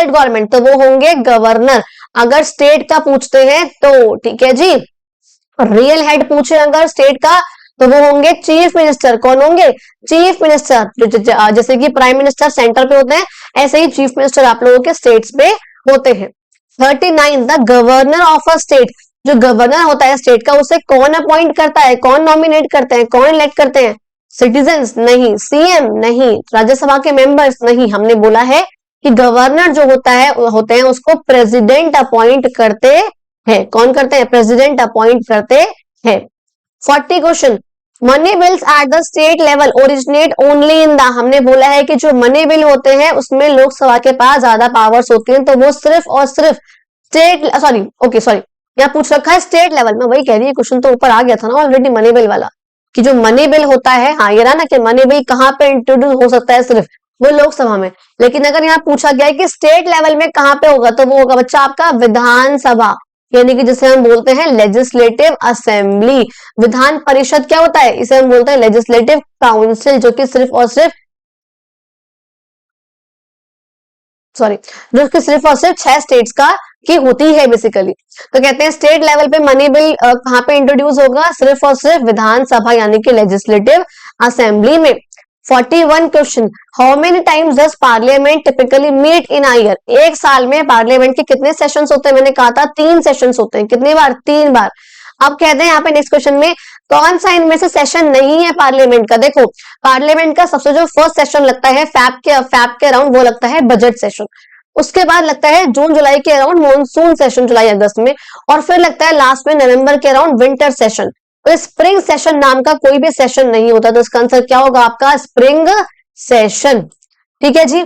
government, तो वो होंगे गवर्नर। अगर स्टेट का पूछते हैं तो ठीक है जी, रियल हेड पूछे अगर स्टेट का तो वो होंगे चीफ मिनिस्टर। कौन होंगे? Chief minister. जैसे कि प्राइम मिनिस्टर सेंटर पे होते हैं, ऐसे ही चीफ मिनिस्टर आप लोगों के स्टेट्स पे होते हैं। 39 the governor of a state, जो गवर्नर होता है स्टेट का उसे कौन अपॉइंट करता है, कौन नॉमिनेट करते हैं, कौन इलेक्ट करते हैं? सिटीजन्स? नहीं। सीएम? नहीं। राज्यसभा के मेंबर्स? नहीं। हमने बोला है कि गवर्नर जो होते हैं उसको प्रेसिडेंट अपॉइंट करते हैं। कौन करते हैं? प्रेसिडेंट अपॉइंट करते हैं। 40 question, money bills eight the state level originate only in the, हमने बोला है कि जो मनी बिल होते हैं उसमें लोकसभा के पास ज्यादा पावर्स होती हैं, तो वो सिर्फ और सिर्फ स्टेट यहाँ पूछ रखा है स्टेट लेवल में, वही कह रही है, क्वेश्चन तो ऊपर आ गया था ना ऑलरेडी मनी बिल वाला, कि जो मनी बिल होता है, हाँ ये रहा ना कि मनी बिल कहाँ पे इंट्रोड्यूस हो सकता है, सिर्फ वो लोकसभा में। लेकिन अगर यहाँ पूछा गया है कि स्टेट लेवल में कहाँ पे होगा, तो वो होगा बच्चा आपका विधानसभा, यानी कि जिसे हम बोलते हैं लेजिस्लेटिव असेंबली। विधान परिषद क्या होता है? इसे हम बोलते हैं लेजिस्लेटिव काउंसिल, जो कि सिर्फ और सिर्फ सिर्फ और सिर्फ 6 स्टेट्स का की होती है बेसिकली। तो कहते हैं स्टेट लेवल पे मनी बिल कहाँ पे इंट्रोड्यूस होगा? सिर्फ और सिर्फ विधानसभा यानी कि लेजिस्लेटिव असेंबली में। 41 question, how many times does parliament typically meet in a year, एक साल में पार्लियामेंट के कितने सेशंस होते हैं? मैंने कहा था 3 सेशंस होते हैं। कितनी बार? 3 बार। अब कहते हैं यहाँ पे नेक्स्ट क्वेश्चन में कौन सा इनमें से सेशन नहीं है पार्लियामेंट का? देखो पार्लियामेंट का सबसे जो फर्स्ट सेशन लगता है फैब के अराउंड, वो लगता है बजट सेशन। उसके बाद लगता है जून जुलाई के अराउंड मॉनसून सेशन, जुलाई अगस्त में। और फिर लगता है लास्ट में नवंबर के अराउंड विंटर सेशन। तो स्प्रिंग सेशन नाम का कोई भी सेशन नहीं होता, तो इसका आंसर क्या होगा आपका? Spring session. ठीक है जी।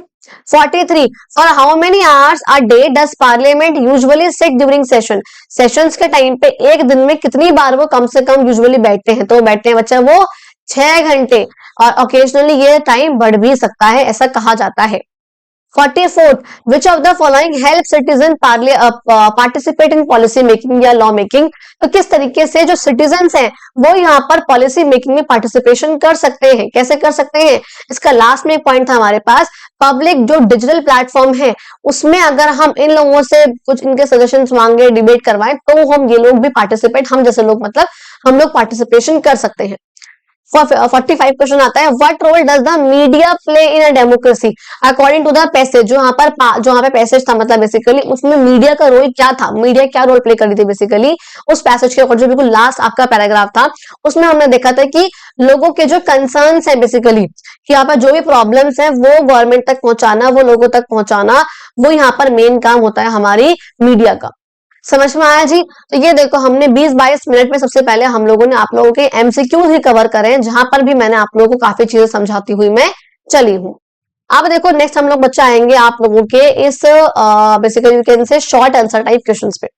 43 for how many hours a day does parliament usually sit during session, sessions के टाइम पे एक दिन में कितनी बार वो कम से कम यूजुअली बैठते हैं? तो बैठते हैं बच्चा वो 6 घंटे, और ओकेजनली ये टाइम बढ़ भी सकता है, ऐसा कहा जाता है। 44 which of the following help citizen participate in policy making या law making, तो किस तरीके से जो सिटीजन्स हैं वो यहाँ पर पॉलिसी मेकिंग में पार्टिसिपेशन कर सकते हैं? कैसे कर सकते हैं? इसका लास्ट में एक पॉइंट था हमारे पास, पब्लिक जो डिजिटल प्लेटफॉर्म है उसमें अगर हम इन लोगों से कुछ इनके सजेशंस मांगे, डिबेट करवाएं, तो हम ये लोग भी पार्टिसिपेट, हम जैसे लोग मतलब हम लोग पार्टिसिपेशन कर सकते हैं। 45 क्वेश्चन आता है, what role does the media play in a democracy according to the passage, जो यहाँ पे पैसेज था, मतलब बेसिकली उसमें मीडिया का रोल क्या था, मीडिया क्या रोल प्ले कर रही थी बेसिकली उस पैसेज के अकॉर्डिंग, जो बिल्कुल लास्ट आपका पैराग्राफ था उसमें हमने देखा था कि लोगों के जो कंसर्न्स है बेसिकली, कि यहाँ पर जो भी प्रॉब्लम्स है वो गवर्नमेंट तक पहुंचाना, वो लोगों तक पहुंचाना, वो यहाँ पर मेन काम होता है हमारी मीडिया का। समझ में आया जी? तो ये देखो हमने 20-22 मिनट में सबसे पहले हम लोगों ने आप लोगों के एमसीक्यूज ही कवर करे हैं, जहां पर भी मैंने आप लोगों को काफी चीजें समझाती हुई मैं चली हूँ। अब देखो नेक्स्ट हम लोग बच्चा आएंगे आप लोगों के इस basically you can say short answer type questions पे।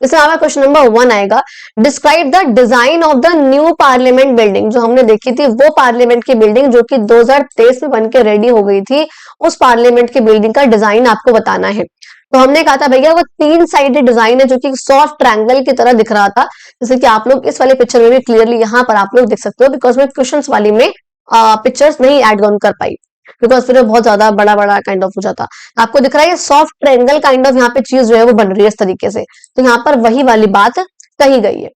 इसमें हमारा क्वेश्चन नंबर 1 आएगा, describe the design of the new parliament building, जो हमने देखी थी वो पार्लियामेंट की बिल्डिंग जो कि 2023 में बनके रेडी हो गई थी, उस पार्लियामेंट की बिल्डिंग का डिजाइन आपको बताना है। तो हमने कहा था भैया वो 3 साइडेड डिजाइन है, जो कि सॉफ्ट ट्रायंगल की तरह दिख रहा था, जैसे कि आप लोग इस वाले पिक्चर में भी क्लियरली यहाँ पर आप लोग देख सकते हो, बिकॉज मैं क्वेश्चंस वाली में पिक्चर्स नहीं एड ऑन कर पाई, बिकॉज फिर बहुत ज्यादा बड़ा बड़ा काइंड ऑफ हो जाता। आपको दिख रहा है सॉफ्ट ट्रायंगल काइंड ऑफ यहाँ पे चीज जो है वो बन रही है इस तरीके से, तो यहाँ पर वही वाली बात कही गई है।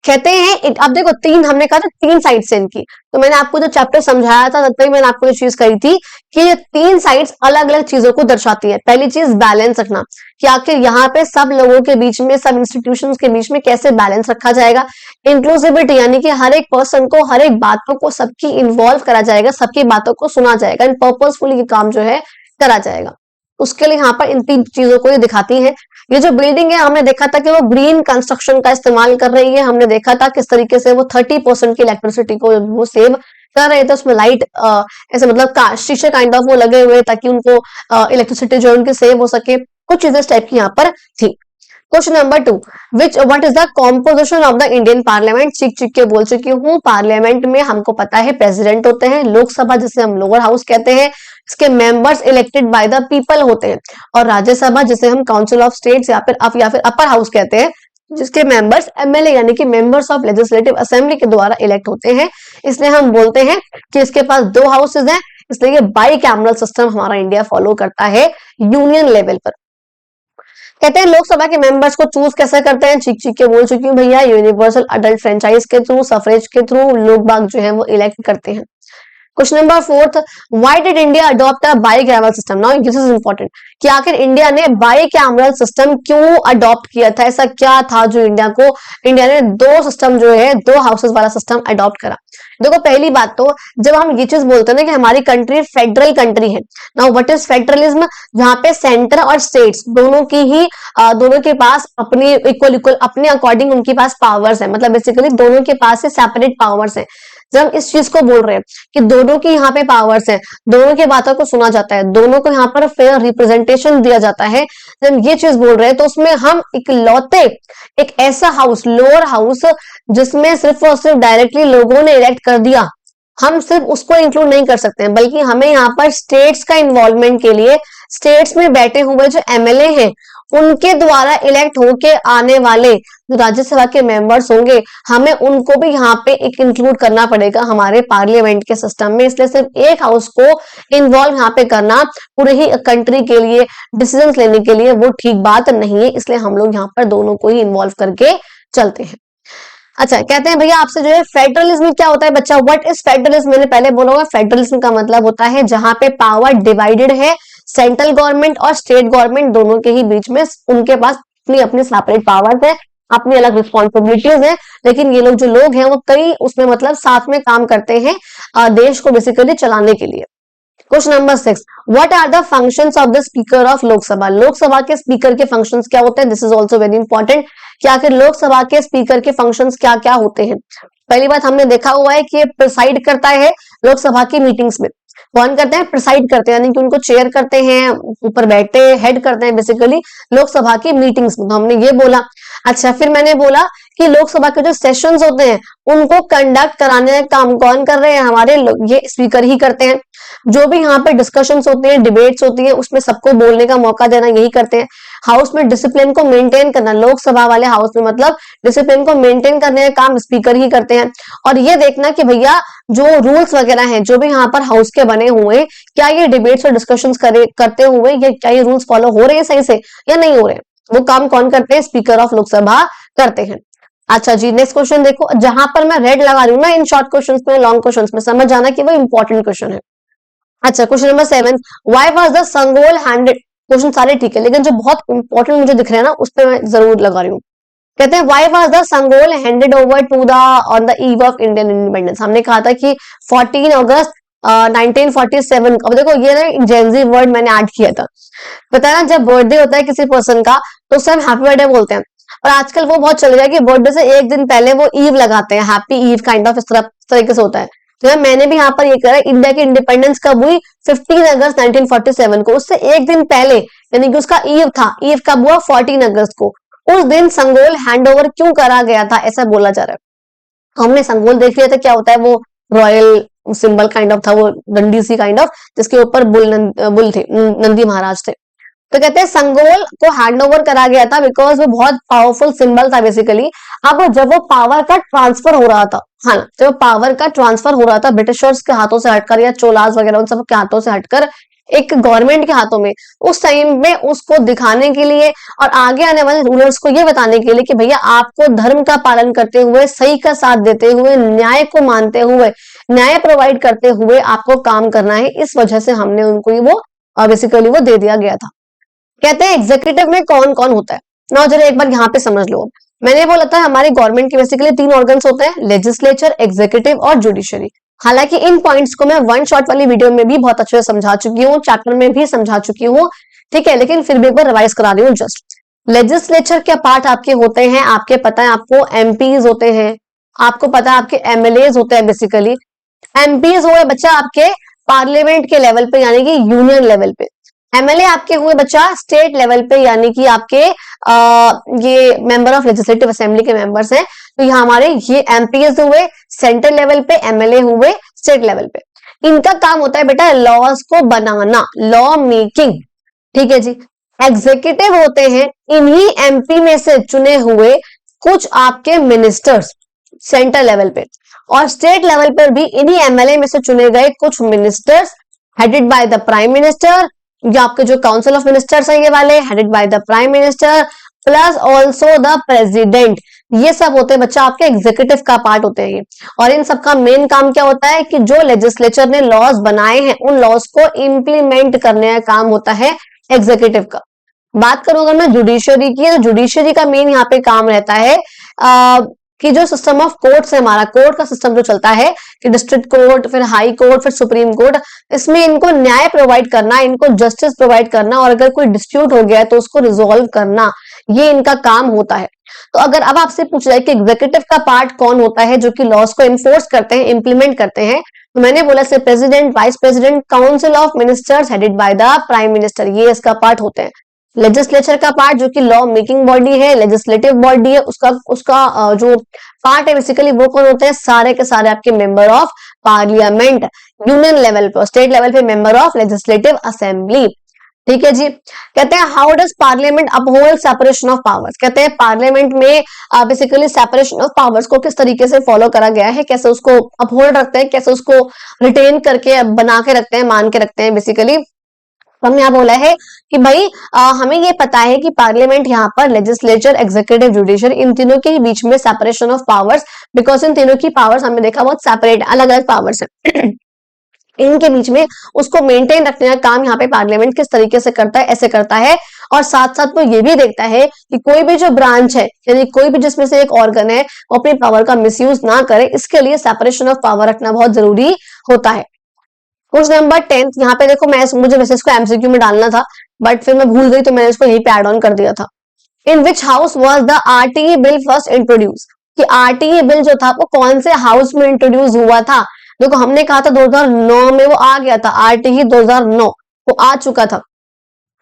कहते हैं अब देखो 3 हमने कहा था 3 साइड से इनकी, तो मैंने आपको जो चैप्टर समझाया था तब तक मैंने आपको ये चीज कही थी कि ये 3 साइड्स अलग अलग चीजों को दर्शाती है। पहली चीज बैलेंस रखना, कि आखिर यहाँ पे सब लोगों के बीच में, सब इंस्टीट्यूशंस के बीच में कैसे बैलेंस रखा जाएगा। इंक्लूसिविटी, यानी कि हर एक पर्सन को, हर एक बातों को सबकी इन्वॉल्व करा जाएगा, सबकी बातों को सुना जाएगा, एंड पर्पसफुली ये काम जो है करा जाएगा। उसके लिए यहाँ पर इन 3 चीजों को ये दिखाती है। ये जो बिल्डिंग है हमने देखा था कि वो ग्रीन कंस्ट्रक्शन का इस्तेमाल कर रही है, हमने देखा था किस तरीके से वो 30% की इलेक्ट्रिसिटी को वो सेव कर रहे थे, उसमें लाइट ऐसे मतलब शीशे काइंड ऑफ वो लगे हुए ताकि उनको इलेक्ट्रिसिटी जो उनकी सेव हो सके, कुछ चीजें इस टाइप की यहाँ पर थी। Question number 2, what is the composition of the Indian parliament? चीख चीख के बोल चुकी हूँ, पार्लियामेंट में हमको पता है प्रेसिडेंट होते हैं, लोकसभा जिसे हम लोअर हाउस कहते हैं, इसके members elected by the people होते हैं, और राज्यसभा जिसे हम काउंसिल ऑफ स्टेट्स या फिर अपर हाउस कहते हैं, जिसके मेंबर्स एमएलए यानी कि मेंबर्स ऑफ लेजिस्लेटिव असेंबली के द्वारा इलेक्ट होते हैं। इसलिए हम बोलते हैं कि इसके पास 2 हाउसेज हैं, इसलिए ये बाई कैमरल सिस्टम हमारा इंडिया फॉलो करता है यूनियन लेवल पर। कहते हैं लोकसभा के मेंबर्स को चूज कैसे करते हैं? चीख चीख के बोल चुकी हूँ भैया, यूनिवर्सल अडल्ट फ्रेंचाइज के थ्रू, सफरेज के थ्रू लोग बाग जो है वो इलेक्ट करते हैं। Question number 4, why did India adopt a bicameral system? Now this is important कि आखिर इंडिया ने बाईकैमरल सिस्टम क्यों अडॉप्ट किया था? ऐसा क्या था जो इंडिया ने 2 सिस्टम जो है 2 हाउसेस वाला सिस्टम अडॉप्ट करा? देखो पहली बात तो जब हम ये चीज बोलते हैं ना कि हमारी कंट्री फेडरल कंट्री है, नाउ व्हाट इज फेडरलिज्म? जहां पे सेंटर और स्टेट्स दोनों के पास अपनी इक्वल अपने अकॉर्डिंग उनके पास पावर्स है, मतलब बेसिकली दोनों के पास से सेपरेट पावर्स है। जब हम इस चीज को बोल रहे हैं कि दोनों की यहाँ पे पावर्स है, दोनों की बातों को सुना जाता है, दोनों को यहाँ पर फेयर रिप्रेजेंटेशन दिया जाता है, जब हम ये चीज बोल रहे हैं तो उसमें हम इकलौते एक ऐसा हाउस, लोअर हाउस, जिसमें सिर्फ और सिर्फ डायरेक्टली लोगों ने इलेक्ट कर दिया, हम सिर्फ उसको इंक्लूड नहीं कर सकते हैं, बल्कि हमें यहाँ पर स्टेट्स का इन्वॉल्वमेंट के लिए स्टेट्स में बैठे हुए जो एमएलए हैं उनके द्वारा इलेक्ट होके आने वाले जो राज्यसभा के मेंबर्स होंगे, हमें उनको भी यहाँ पे एक इंक्लूड करना पड़ेगा हमारे पार्लियामेंट के सिस्टम में। इसलिए सिर्फ एक हाउस को इन्वॉल्व यहाँ पे करना पूरे ही कंट्री के लिए डिसीजन लेने के लिए वो ठीक बात नहीं है, इसलिए हम लोग यहाँ पर दोनों को ही इन्वॉल्व करके चलते हैं। अच्छा, कहते हैं भैया आपसे जो है फेडरलिज्म क्या होता है बच्चा? What is federalism? मैंने पहले बोला होगा, फेडरलिज्म का मतलब होता है जहां पे पावर डिवाइडेड है, सेंट्रल गवर्नमेंट और स्टेट गवर्नमेंट दोनों के ही बीच में उनके पास अपनी अपनी सेपरेट पावर्स है, अपनी अलग रिस्पॉन्सिबिलिटीज है, लेकिन ये लोग जो लोग हैं वो कई उसमें मतलब साथ में काम करते हैं देश को बेसिकली चलाने के लिए। Question number 6, what are the functions of the speaker of Lok Sabha? Lok Sabha के स्पीकर के फंक्शंस क्या होते हैं? This is also very important कि आखिर लोकसभा के स्पीकर के फंक्शंस क्या क्या होते हैं। पहली बात हमने देखा हुआ है कि ये प्रिसाइड करता है लोकसभा की मीटिंग्स में। कौन करते हैं? प्रिसाइड करते हैं, यानी कि उनको चेयर करते हैं, ऊपर बैठते हैं, हेड करते हैं बेसिकली लोकसभा की मीटिंग्स में। तो हमने ये बोला। अच्छा, फिर मैंने बोला कि लोकसभा के जो सेशंस होते हैं उनको कंडक्ट कराने का काम कौन कर रहे हैं? हमारे ये स्पीकर ही करते हैं। जो भी यहाँ पे डिस्कशंस होती हैं, डिबेट्स होती है, उसमें सबको बोलने का मौका देना यही करते हैं। हाउस में डिसिप्लिन को मेंटेन करना, लोकसभा वाले हाउस में मतलब डिसिप्लिन को मेंटेन करने का काम स्पीकर ही करते हैं। और ये देखना कि भैया जो रूल्स वगैरह हैं जो भी यहाँ पर हाउस के बने हुए हैं, क्या ये डिबेट्स और डिस्कशंस करते हुए या क्या ये रूल्स फॉलो हो रहे हैं सही से या नहीं हो रहे हैं, वो काम कौन करते हैं? स्पीकर ऑफ लोकसभा करते हैं। अच्छा जी, नेक्स्ट क्वेश्चन देखो, जहां पर मैं रेड लगा रही हूँ ना इन शॉर्ट क्वेश्चंस में, लॉन्ग क्वेश्चंस में, समझ जाना कि वो इंपॉर्टेंट क्वेश्चन है। अच्छा, question number 7, why was the Sengol handed? Question सारे ठीक है, लेकिन जो बहुत इंपॉर्टेंट मुझे दिख रहे हैं ना उस पर मैं जरूर लगा रही हूँ। कहते हैं why was the Sengol handed over to the on the eve of Indian independence? हमने कहा था कि 14 अगस्त 1947। अब देखो ये ना जेनजी वर्ड मैंने ऐड किया था। पता है ना, जब बर्थडे होता है किसी पर्सन का तो उसे हम हैप्पी बर्थडे बोलते हैं, और आजकल वो बहुत चल गया कि बर्थडे से एक दिन पहले वो ईव लगाते हैं, हैप्पी ईव काइंड ऑफ, इस तरीके से होता है। तो मैंने भी यहाँ पर ये करा, इंडिया की इंडिपेंडेंस कब हुई? 15 अगस्त 1947 को। उससे एक दिन पहले यानी कि उसका ईव था, ईव कब हुआ? 14 अगस्त को। उस दिन संगोल हैंडओवर क्यों करा गया था ऐसा बोला जा रहा है। हमने संगोल देख लिया था क्या होता है, वो रॉयल सिंबल काइंड ऑफ था, वो डंडी सी काइंड ऑफ, जिसके ऊपर बुल थे, नंदी महाराज थे। तो कहते हैं संगोल को हैंडओवर करा गया था बिकॉज वो बहुत पावरफुल सिंबल था बेसिकली। अब जब वो पावर का ट्रांसफर हो रहा था, हाँ, जब पावर का ट्रांसफर हो रहा था ब्रिटिशर्स के हाथों से हटकर या चोलास वगैरह उन सब के हाथों से हटकर एक गवर्नमेंट के हाथों में, उस टाइम में उसको दिखाने के लिए और आगे आने वाले रूलर्स को ये बताने के लिए कि भैया आपको धर्म का पालन करते हुए, सही का साथ देते हुए, न्याय को मानते हुए, न्याय प्रोवाइड करते हुए आपको काम करना है। इस वजह से हमने उनको वो बेसिकली वो दे दिया गया था। कहते हैं एग्जीक्यूटिव में कौन कौन होता है ना, जरा एक बार यहाँ पे समझ लो। मैंने बोला था हमारी गवर्नमेंट के बेसिकली 3 ऑर्गन्स होते हैं, लेजिस्लेचर, एग्जीक्यूटिव और जुडिशरी। हालांकि इन पॉइंट्स को मैं वन शॉट वाली वीडियो में भी बहुत अच्छे से समझा चुकी हूँ, चैप्टर में भी समझा चुकी हूँ, ठीक है, लेकिन फिर भी एक बार रिवाइज करा रही हूँ जस्ट। लेजिस्लेचर के पार्ट आपके होते हैं, आपके पता है आपको एमपीज होते हैं, आपको पता है आपके एमएलए होते हैं बेसिकली। एमपीज हुए बच्चा आपके पार्लियामेंट के लेवल पे यानी कि यूनियन लेवल पे, एमएलए आपके हुए बच्चा स्टेट लेवल पे, यानी कि आपके ये मेंबर ऑफ लेजिस्लेटिव असेंबली के मेंबर्स हैं, तो यहाँ हमारे ये एमपीएस हुए सेंट्रल लेवल पे, एमएलए हुए स्टेट लेवल पे। इनका काम होता है बेटा लॉज को बनाना, लॉ मेकिंग, ठीक है जी। एग्जीक्यूटिव होते हैं इन्हीं एमपी में से चुने हुए कुछ आपके मिनिस्टर्स सेंट्रल लेवल पे, और स्टेट लेवल पर भी इन्हीं एमएलए में से चुने गए कुछ ministers headed by the prime minister, या आपके जो काउंसिल ऑफ मिनिस्टर्स हैं ये वाले headed by the prime minister plus also the president. ये सब होते हैं बच्चा आपके एग्जीक्यूटिव का पार्ट होते हैं ये। और इन सबका मेन काम क्या होता है कि जो लेजिस्लेचर ने लॉज बनाए हैं उन लॉज को इंप्लीमेंट करने का काम होता है एग्जीक्यूटिव का। बात करूं अगर मैं जुडिशियरी की, तो जुडिशियरी का मेन यहाँ पे काम रहता है कि जो सिस्टम ऑफ कोर्ट्स है, हमारा कोर्ट का सिस्टम जो चलता है कि डिस्ट्रिक्ट कोर्ट, फिर हाई कोर्ट, फिर सुप्रीम कोर्ट, इसमें इनको न्याय प्रोवाइड करना, इनको जस्टिस प्रोवाइड करना, और अगर कोई डिस्प्यूट हो गया है तो उसको रिजोल्व करना, ये इनका काम होता है। तो अगर अब आपसे पूछ जाए कि एग्जीक्यूटिव का पार्ट कौन होता है जो कि लॉज को इन्फोर्स करते हैं, इंप्लीमेंट करते हैं, तो मैंने बोला से president, vice president, council of ministers headed by the prime minister, ये इसका पार्ट होते हैं। लेजिस्लेचर का पार्ट जो कि लॉ मेकिंग बॉडी है, लेजिस्लेटिव बॉडी है, उसका जो पार्ट है बेसिकली वो कौन होते हैं, सारे के सारे आपके member of parliament, union level पे, स्टेट लेवल पे मेंबर ऑफ लेजिस्लेटिव असेंबली, ठीक है जी। कहते हैं how does parliament uphold separation of powers, कहते हैं पार्लियामेंट में बेसिकली सेपरेशन ऑफ पावर्स को किस तरीके से फॉलो करा गया है, कैसे उसको अपहोल्ड रखते हैं, कैसे उसको रिटेन करके बना के रखते हैं, मान के रखते हैं बेसिकली। हमने यहाँ बोला है कि भाई हमें ये पता है कि पार्लियामेंट यहाँ पर लेजिस्लेचर, एग्जीक्यूटिव, जुडिशियरी, इन तीनों के बीच में separation of powers, because in तीनों की पावर्स हमने देखा बहुत सेपरेट, अलग अलग पावर्स है इनके बीच में उसको मेंटेन रखने का काम यहाँ पे पार्लियामेंट किस तरीके से करता है, ऐसे करता है। और साथ साथ वो ये भी देखता है कि कोई भी जो ब्रांच है, यानी कोई भी जिसमें से एक ऑर्गन है, वो अपनी पावर का मिसयूज ना करे, इसके लिए सेपरेशन ऑफ पावर रखना बहुत जरूरी होता है। क्वेश्चन नंबर 10, यहाँ पे देखो मुझे वैसे इसको एमसीक्यू में डालना था बट फिर मैं भूल गई तो मैंने इसको यहीं पे ऐड ऑन कर दिया था। In which house was the RTE bill first introduce, कि आरटीई बिल जो था वो कौन से हाउस में इंट्रोड्यूस हुआ था। देखो हमने कहा था 2009 में वो आ गया था, आरटीई 2009 वो आ चुका था।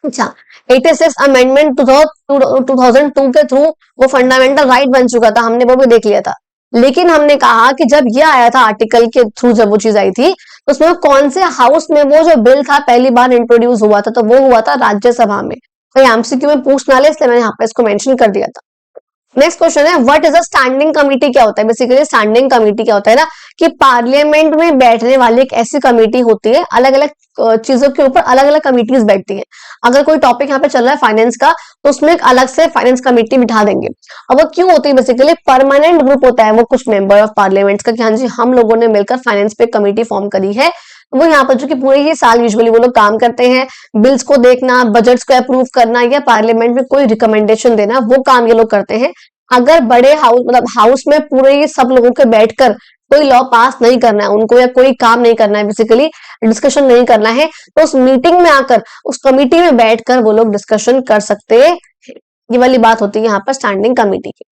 अच्छा, 86 अमेंडमेंट 2002 के थ्रू वो फंडामेंटल राइट बन चुका था, हमने वो भी देख लिया था। लेकिन हमने कहा कि जब ये आया था आर्टिकल के थ्रू, जब वो चीज आई थी तो उसमें कौन से हाउस में वो जो बिल था पहली बार इंट्रोड्यूस हुआ था, तो वो हुआ था राज्यसभा में। कोई एमसीक्यू में पूछना ले इसलिए मैंने यहाँ पे इसको मेंशन कर दिया था। नेक्स्ट क्वेश्चन है what is a standing committee, क्या होता है बेसिकली स्टैंडिंग कमेटी क्या होता है ना, कि पार्लियामेंट में बैठने वाली एक ऐसी कमेटी होती है, अलग अलग चीजों के ऊपर अलग अलग कमिटीज बैठती हैं। अगर कोई टॉपिक यहाँ पे चल रहा है फाइनेंस का तो उसमें एक अलग से फाइनेंस कमेटी बिठा देंगे। अब वो क्यों होती है, बेसिकली परमानेंट ग्रुप होता है वो कुछ मेंबर ऑफ पार्लियामेंट का कि हाँ जी हम लोगों ने मिलकर फाइनेंस पे कमेटी फॉर्म करी है। वो यहाँ पर जो कि पूरे ही साल यूजुअली वो लोग काम करते हैं, बिल्स को देखना, बजट्स को अप्रूव करना या पार्लियामेंट में कोई रिकमेंडेशन देना, वो काम ये लोग करते हैं। अगर बड़े हाउस मतलब हाउस में पूरे ये सब लोगों के बैठकर कोई लॉ पास नहीं करना है उनको, या कोई काम नहीं करना है, बेसिकली डिस्कशन नहीं करना है, तो उस मीटिंग में आकर उस कमिटी में बैठकर वो लोग डिस्कशन कर सकते हैं। ये वाली बात होती है यहाँ पर स्टैंडिंग कमिटी की।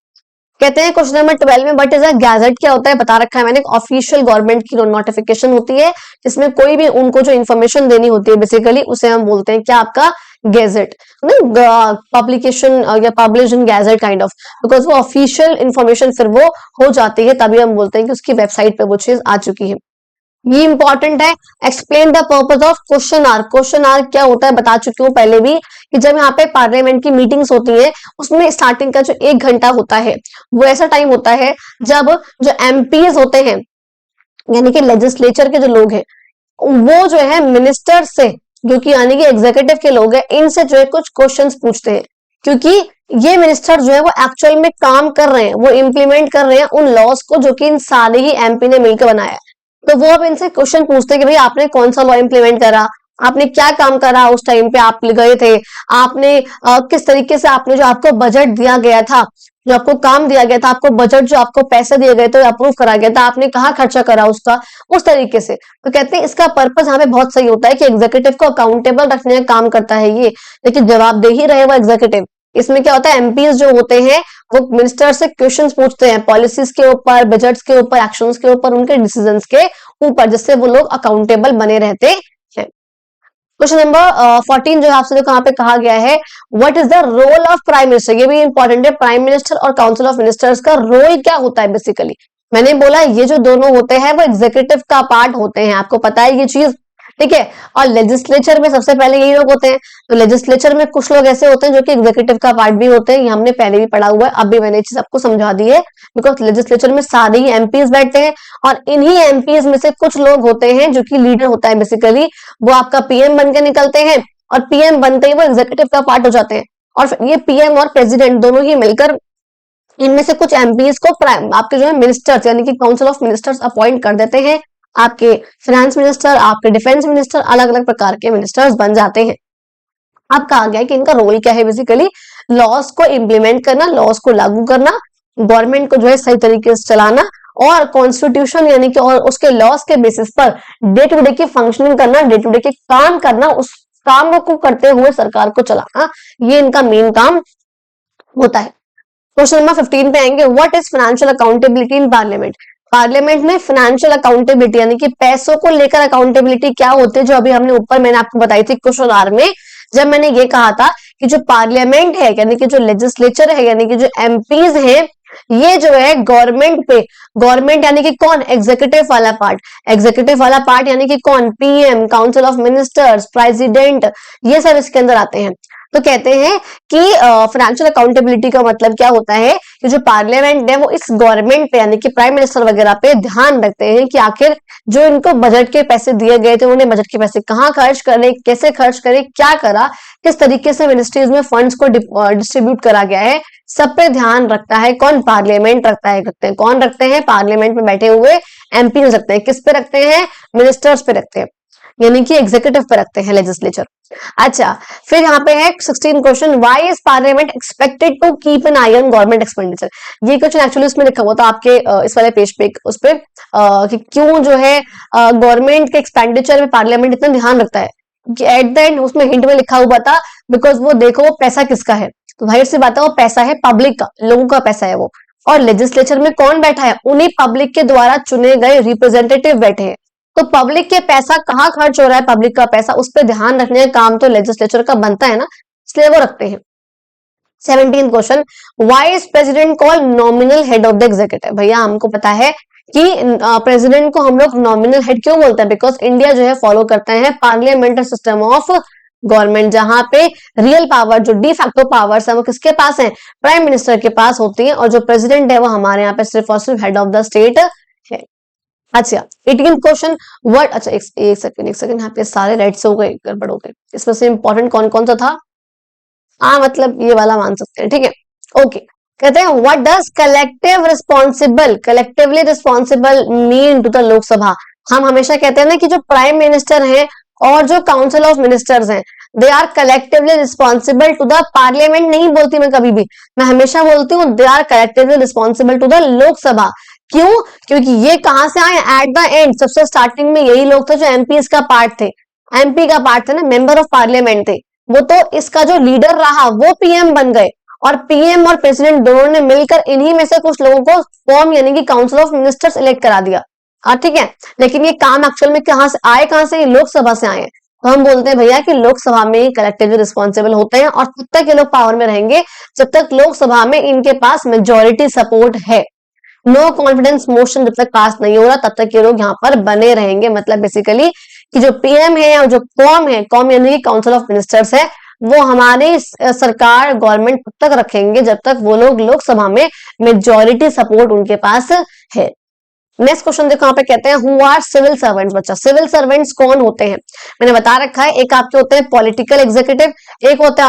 कहते हैं क्वेश्चन नंबर 12 में व्हाट इज अ गैजेट, क्या होता है बता रखा है मैंने, ऑफिशियल गवर्नमेंट की नोटिफिकेशन होती है जिसमें कोई भी उनको जो इन्फॉर्मेशन देनी होती है बेसिकली उसे हम बोलते हैं क्या, आपका गैजेट, पब्लिकेशन या publish in gadget kind of, because वो ऑफिशियल इन्फॉर्मेशन फिर वो हो जाती है, तभी हम बोलते हैं कि उसकी वेबसाइट पे वो चीज आ चुकी है। ये इंपॉर्टेंट है। Explain the purpose of question hour, question hour क्या होता है बता चुकी हूँ पहले भी कि जब यहाँ पे पार्लियामेंट की मीटिंग्स होती है उसमें स्टार्टिंग का जो 1 घंटा होता है वो ऐसा टाइम होता है जब जो एमपीज होते हैं यानी कि लेजिस्लेचर के जो लोग हैं वो जो है मिनिस्टर से, जो कि यानी कि एग्जीक्यूटिव के लोग हैं, इनसे जो है कुछ क्वेश्चंस पूछते हैं, क्योंकि ये मिनिस्टर जो है वो एक्चुअल में काम कर रहे हैं, वो इंप्लीमेंट कर रहे हैं उन लॉज को जो कि इन सारे ही एमपी ने मिलकर बनाया है। तो वो अब इनसे क्वेश्चन पूछते हैं कि भाई आपने कौन सा लॉ इंप्लीमेंट करा, आपने क्या काम करा, उस टाइम पे आप गए थे, आपने किस तरीके से आपने जो आपको बजट दिया गया था, जो आपको काम दिया गया था, आपको बजट जो आपको पैसे दिए गए थे अप्रूव करा गया था, आपने कहाँ खर्चा करा उसका, उस तरीके से। तो कहते हैं इसका पर्पस यहाँ पे बहुत सही होता है कि एग्जीक्यूटिव को अकाउंटेबल रखने का काम करता है ये, लेकिन जवाबदेही रहे वो एग्जीक्यूटिव। इसमें क्या होता है एमपीज जो होते हैं वो मिनिस्टर से क्वेश्चंस पूछते हैं पॉलिसीज के ऊपर, बजट्स के ऊपर, एक्शंस के ऊपर, उनके डिसीजंस के ऊपर, जिससे वो लोग अकाउंटेबल बने रहते हैं। क्वेश्चन नंबर 14 जो है आपसे देखो यहाँ पे कहा गया है what is the role of prime minister. ये भी इंपॉर्टेंट है, प्राइम मिनिस्टर और काउंसिल ऑफ मिनिस्टर्स का रोल क्या होता है बेसिकली। मैंने बोला ये जो दोनों होते हैं वो एग्जीक्यूटिव का पार्ट होते हैं, आपको पता है ये चीज, ठीक है। और लेजिस्लेचर में सबसे पहले यही लोग होते हैं। तो लेजिस्लेचर में कुछ लोग ऐसे होते हैं जो कि एग्जीक्यूटिव का पार्ट भी होते हैं, ये हमने पहले भी पढ़ा हुआ है, अब भी मैंने चीज आपको समझा दी है। बिकॉज लेजिस्लेचर में सारे ही एमपीज बैठते हैं और इन्हीं एमपीज में से कुछ लोग होते हैं जो कि लीडर होता है बेसिकली, वो आपका पीएम बन के निकलते हैं और पीएम बनते ही वो एग्जीक्यूटिव का पार्ट हो जाते हैं। और ये पीएम और प्रेसिडेंट दोनों ही मिलकर इनमें से कुछ एमपीज को आपके जो है मिनिस्टर्स यानी कि काउंसिल ऑफ मिनिस्टर्स अपॉइंट कर देते हैं। आपके फाइनेंस मिनिस्टर, आपके डिफेंस मिनिस्टर, अलग अलग प्रकार के मिनिस्टर्स बन जाते हैं। अब कहा गया है कि इनका रोल क्या है बेसिकली, लॉस को इम्प्लीमेंट करना, लॉस को लागू करना, गवर्नमेंट को जो है सही तरीके से चलाना और कॉन्स्टिट्यूशन यानी कि और उसके लॉस के बेसिस पर डे टू डे की फंक्शनिंग करना, डे टू डे के काम करना, उस काम को करते हुए सरकार को चलाना, ये इनका मेन काम होता है। क्वेश्चन नंबर 15 पे आएंगे, what is financial accountability in parliament. Parliament में फाइनेंशियल अकाउंटेबिलिटी यानी कि पैसों को लेकर अकाउंटेबिलिटी क्या होती है, जो अभी हमने ऊपर मैंने आपको बताई थी क्वेश्चन आर में, जब मैंने ये कहा था कि जो पार्लियामेंट है यानी कि जो लेजिस्लेचर है यानी कि जो एमपीज है, ये जो है गवर्नमेंट पे, गवर्नमेंट यानी कि कौन, एग्जीक्यूटिव वाला पार्ट, एग्जीक्यूटिव वाला पार्ट यानी कि कौन, PM, council of ministers, president, ये सब इसके अंदर आते हैं। तो कहते हैं कि फाइनेंशियल अकाउंटेबिलिटी का मतलब क्या होता है कि जो पार्लियामेंट है वो इस गवर्नमेंट पे यानी कि प्राइम मिनिस्टर वगैरह पे ध्यान रखते हैं कि आखिर जो इनको बजट के पैसे दिए गए थे उन्हें बजट के पैसे कहाँ खर्च करे, कैसे खर्च करे, क्या करा, किस तरीके से मिनिस्ट्रीज में फंड्स को डिस्ट्रीब्यूट करा गया है, सब पे ध्यान रखता है कौन, पार्लियामेंट रखता है। रखते हैं कौन, रखते हैं पार्लियामेंट में बैठे हुए एमपी हो सकते हैं। किस पे रखते हैं, मिनिस्टर्स पे रखते हैं यानी कि एग्जीक्यूटिव पे रखते हैं, लेजिस्लेचर। अच्छा, फिर यहाँ पे है 16 question, why is parliament expected to keep an eye on government expenditure. ये क्वेश्चन एक्चुअली उसमें लिखा हुआ था आपके इस वाले पेज पे, उस पे कि क्यों जो है गवर्नमेंट के एक्सपेंडिचर में पार्लियामेंट इतना ध्यान रखता है। कि एट द एंड उसमें हिंट में लिखा हुआ था बिकॉज वो देखो वो पैसा किसका है, तो भाई से बात है वो पैसा है पब्लिक का, लोगों का पैसा है वो। और लेजिस्लेचर में कौन बैठा है, उन्हीं पब्लिक के द्वारा चुने गए रिप्रेजेंटेटिव बैठे हैं। तो पब्लिक के पैसा कहाँ खर्च हो रहा है, पब्लिक का पैसा, उस पर ध्यान रखने का काम तो लेजिस्लेचर का बनता है ना, इसलिए वो रखते हैं। 17 question, why is president called nominal head of the executive. भैया हमको पता है कि प्रेसिडेंट को हम लोग नॉमिनल हेड क्यों बोलते हैं, बिकॉज इंडिया जो है फॉलो करता है पार्लियामेंट्री सिस्टम ऑफ गवर्नमेंट, जहां पे रियल पावर जो डी फैक्टो पावर्स है वो किसके पास है, प्राइम मिनिस्टर के पास होती है, और जो प्रेसिडेंट है वो हमारे यहाँ पे सिर्फ और सिर्फ हेड ऑफ द स्टेट है। अच्छा 18 क्वेश्चन, वर्ड, अच्छा एक सेकंड यहाँ पे सारे राइट से हो गए, गड़बड़ हो गए, इसमें से इंपॉर्टेंट कौन कौन सा था, मतलब ये वाला मान सकते हैं, ठीक है, ओके। कहते हैं what does collective responsible, collectively responsible mean to the Lok Sabha. हम हमेशा कहते हैं ना कि जो प्राइम मिनिस्टर हैं और जो काउंसिल ऑफ मिनिस्टर्स हैं, they are collectively responsible to the parliament, नहीं बोलती मैं कभी भी, मैं हमेशा बोलती हूँ they are collectively responsible to the Lok Sabha. क्यों, क्योंकि ये कहां से आए, एट द एंड, सबसे स्टार्टिंग में यही लोग थे जो एमपीज का पार्ट थे, एमपी का पार्ट थे ना, मेंबर ऑफ पार्लियामेंट थे वो, तो इसका जो लीडर रहा वो पीएम बन गए, और पीएम और प्रेसिडेंट दोनों ने मिलकर इन्हीं में से कुछ लोगों को फॉर्म यानी कि काउंसिल ऑफ मिनिस्टर्स इलेक्ट करा दिया, ठीक है। लेकिन ये काम एक्चुअल में कहां से आए, कहां से, लोकसभा से आए। तो हम बोलते हैं भैया कि लोकसभा में ही कलेक्टिवली रिस्पॉन्सिबल होते हैं, और तब तक ये लोग पावर में रहेंगे जब तक लोकसभा में इनके पास मेजोरिटी सपोर्ट है। नो कॉन्फिडेंस मोशन जब तक पास नहीं हो रहा तब तक ये लोग यहाँ पर बने रहेंगे। मतलब बेसिकली कि जो पीएम है और जो कॉम है, कॉम यानी काउंसिल ऑफ मिनिस्टर्स है, वो हमारी सरकार गवर्नमेंट तब तक रखेंगे जब तक वो लोग लोकसभा में मेजॉरिटी सपोर्ट उनके पास है। नेक्स्ट क्वेश्चन देखो यहाँ पे कहते हैं हु आर सिविल सर्वेंट्स। बच्चा सिविल सर्वेंट्स कौन होते हैं, मैंने बता रखा है, एक आपके होते हैं पॉलिटिकल एग्जीक्यूटिव, एक होते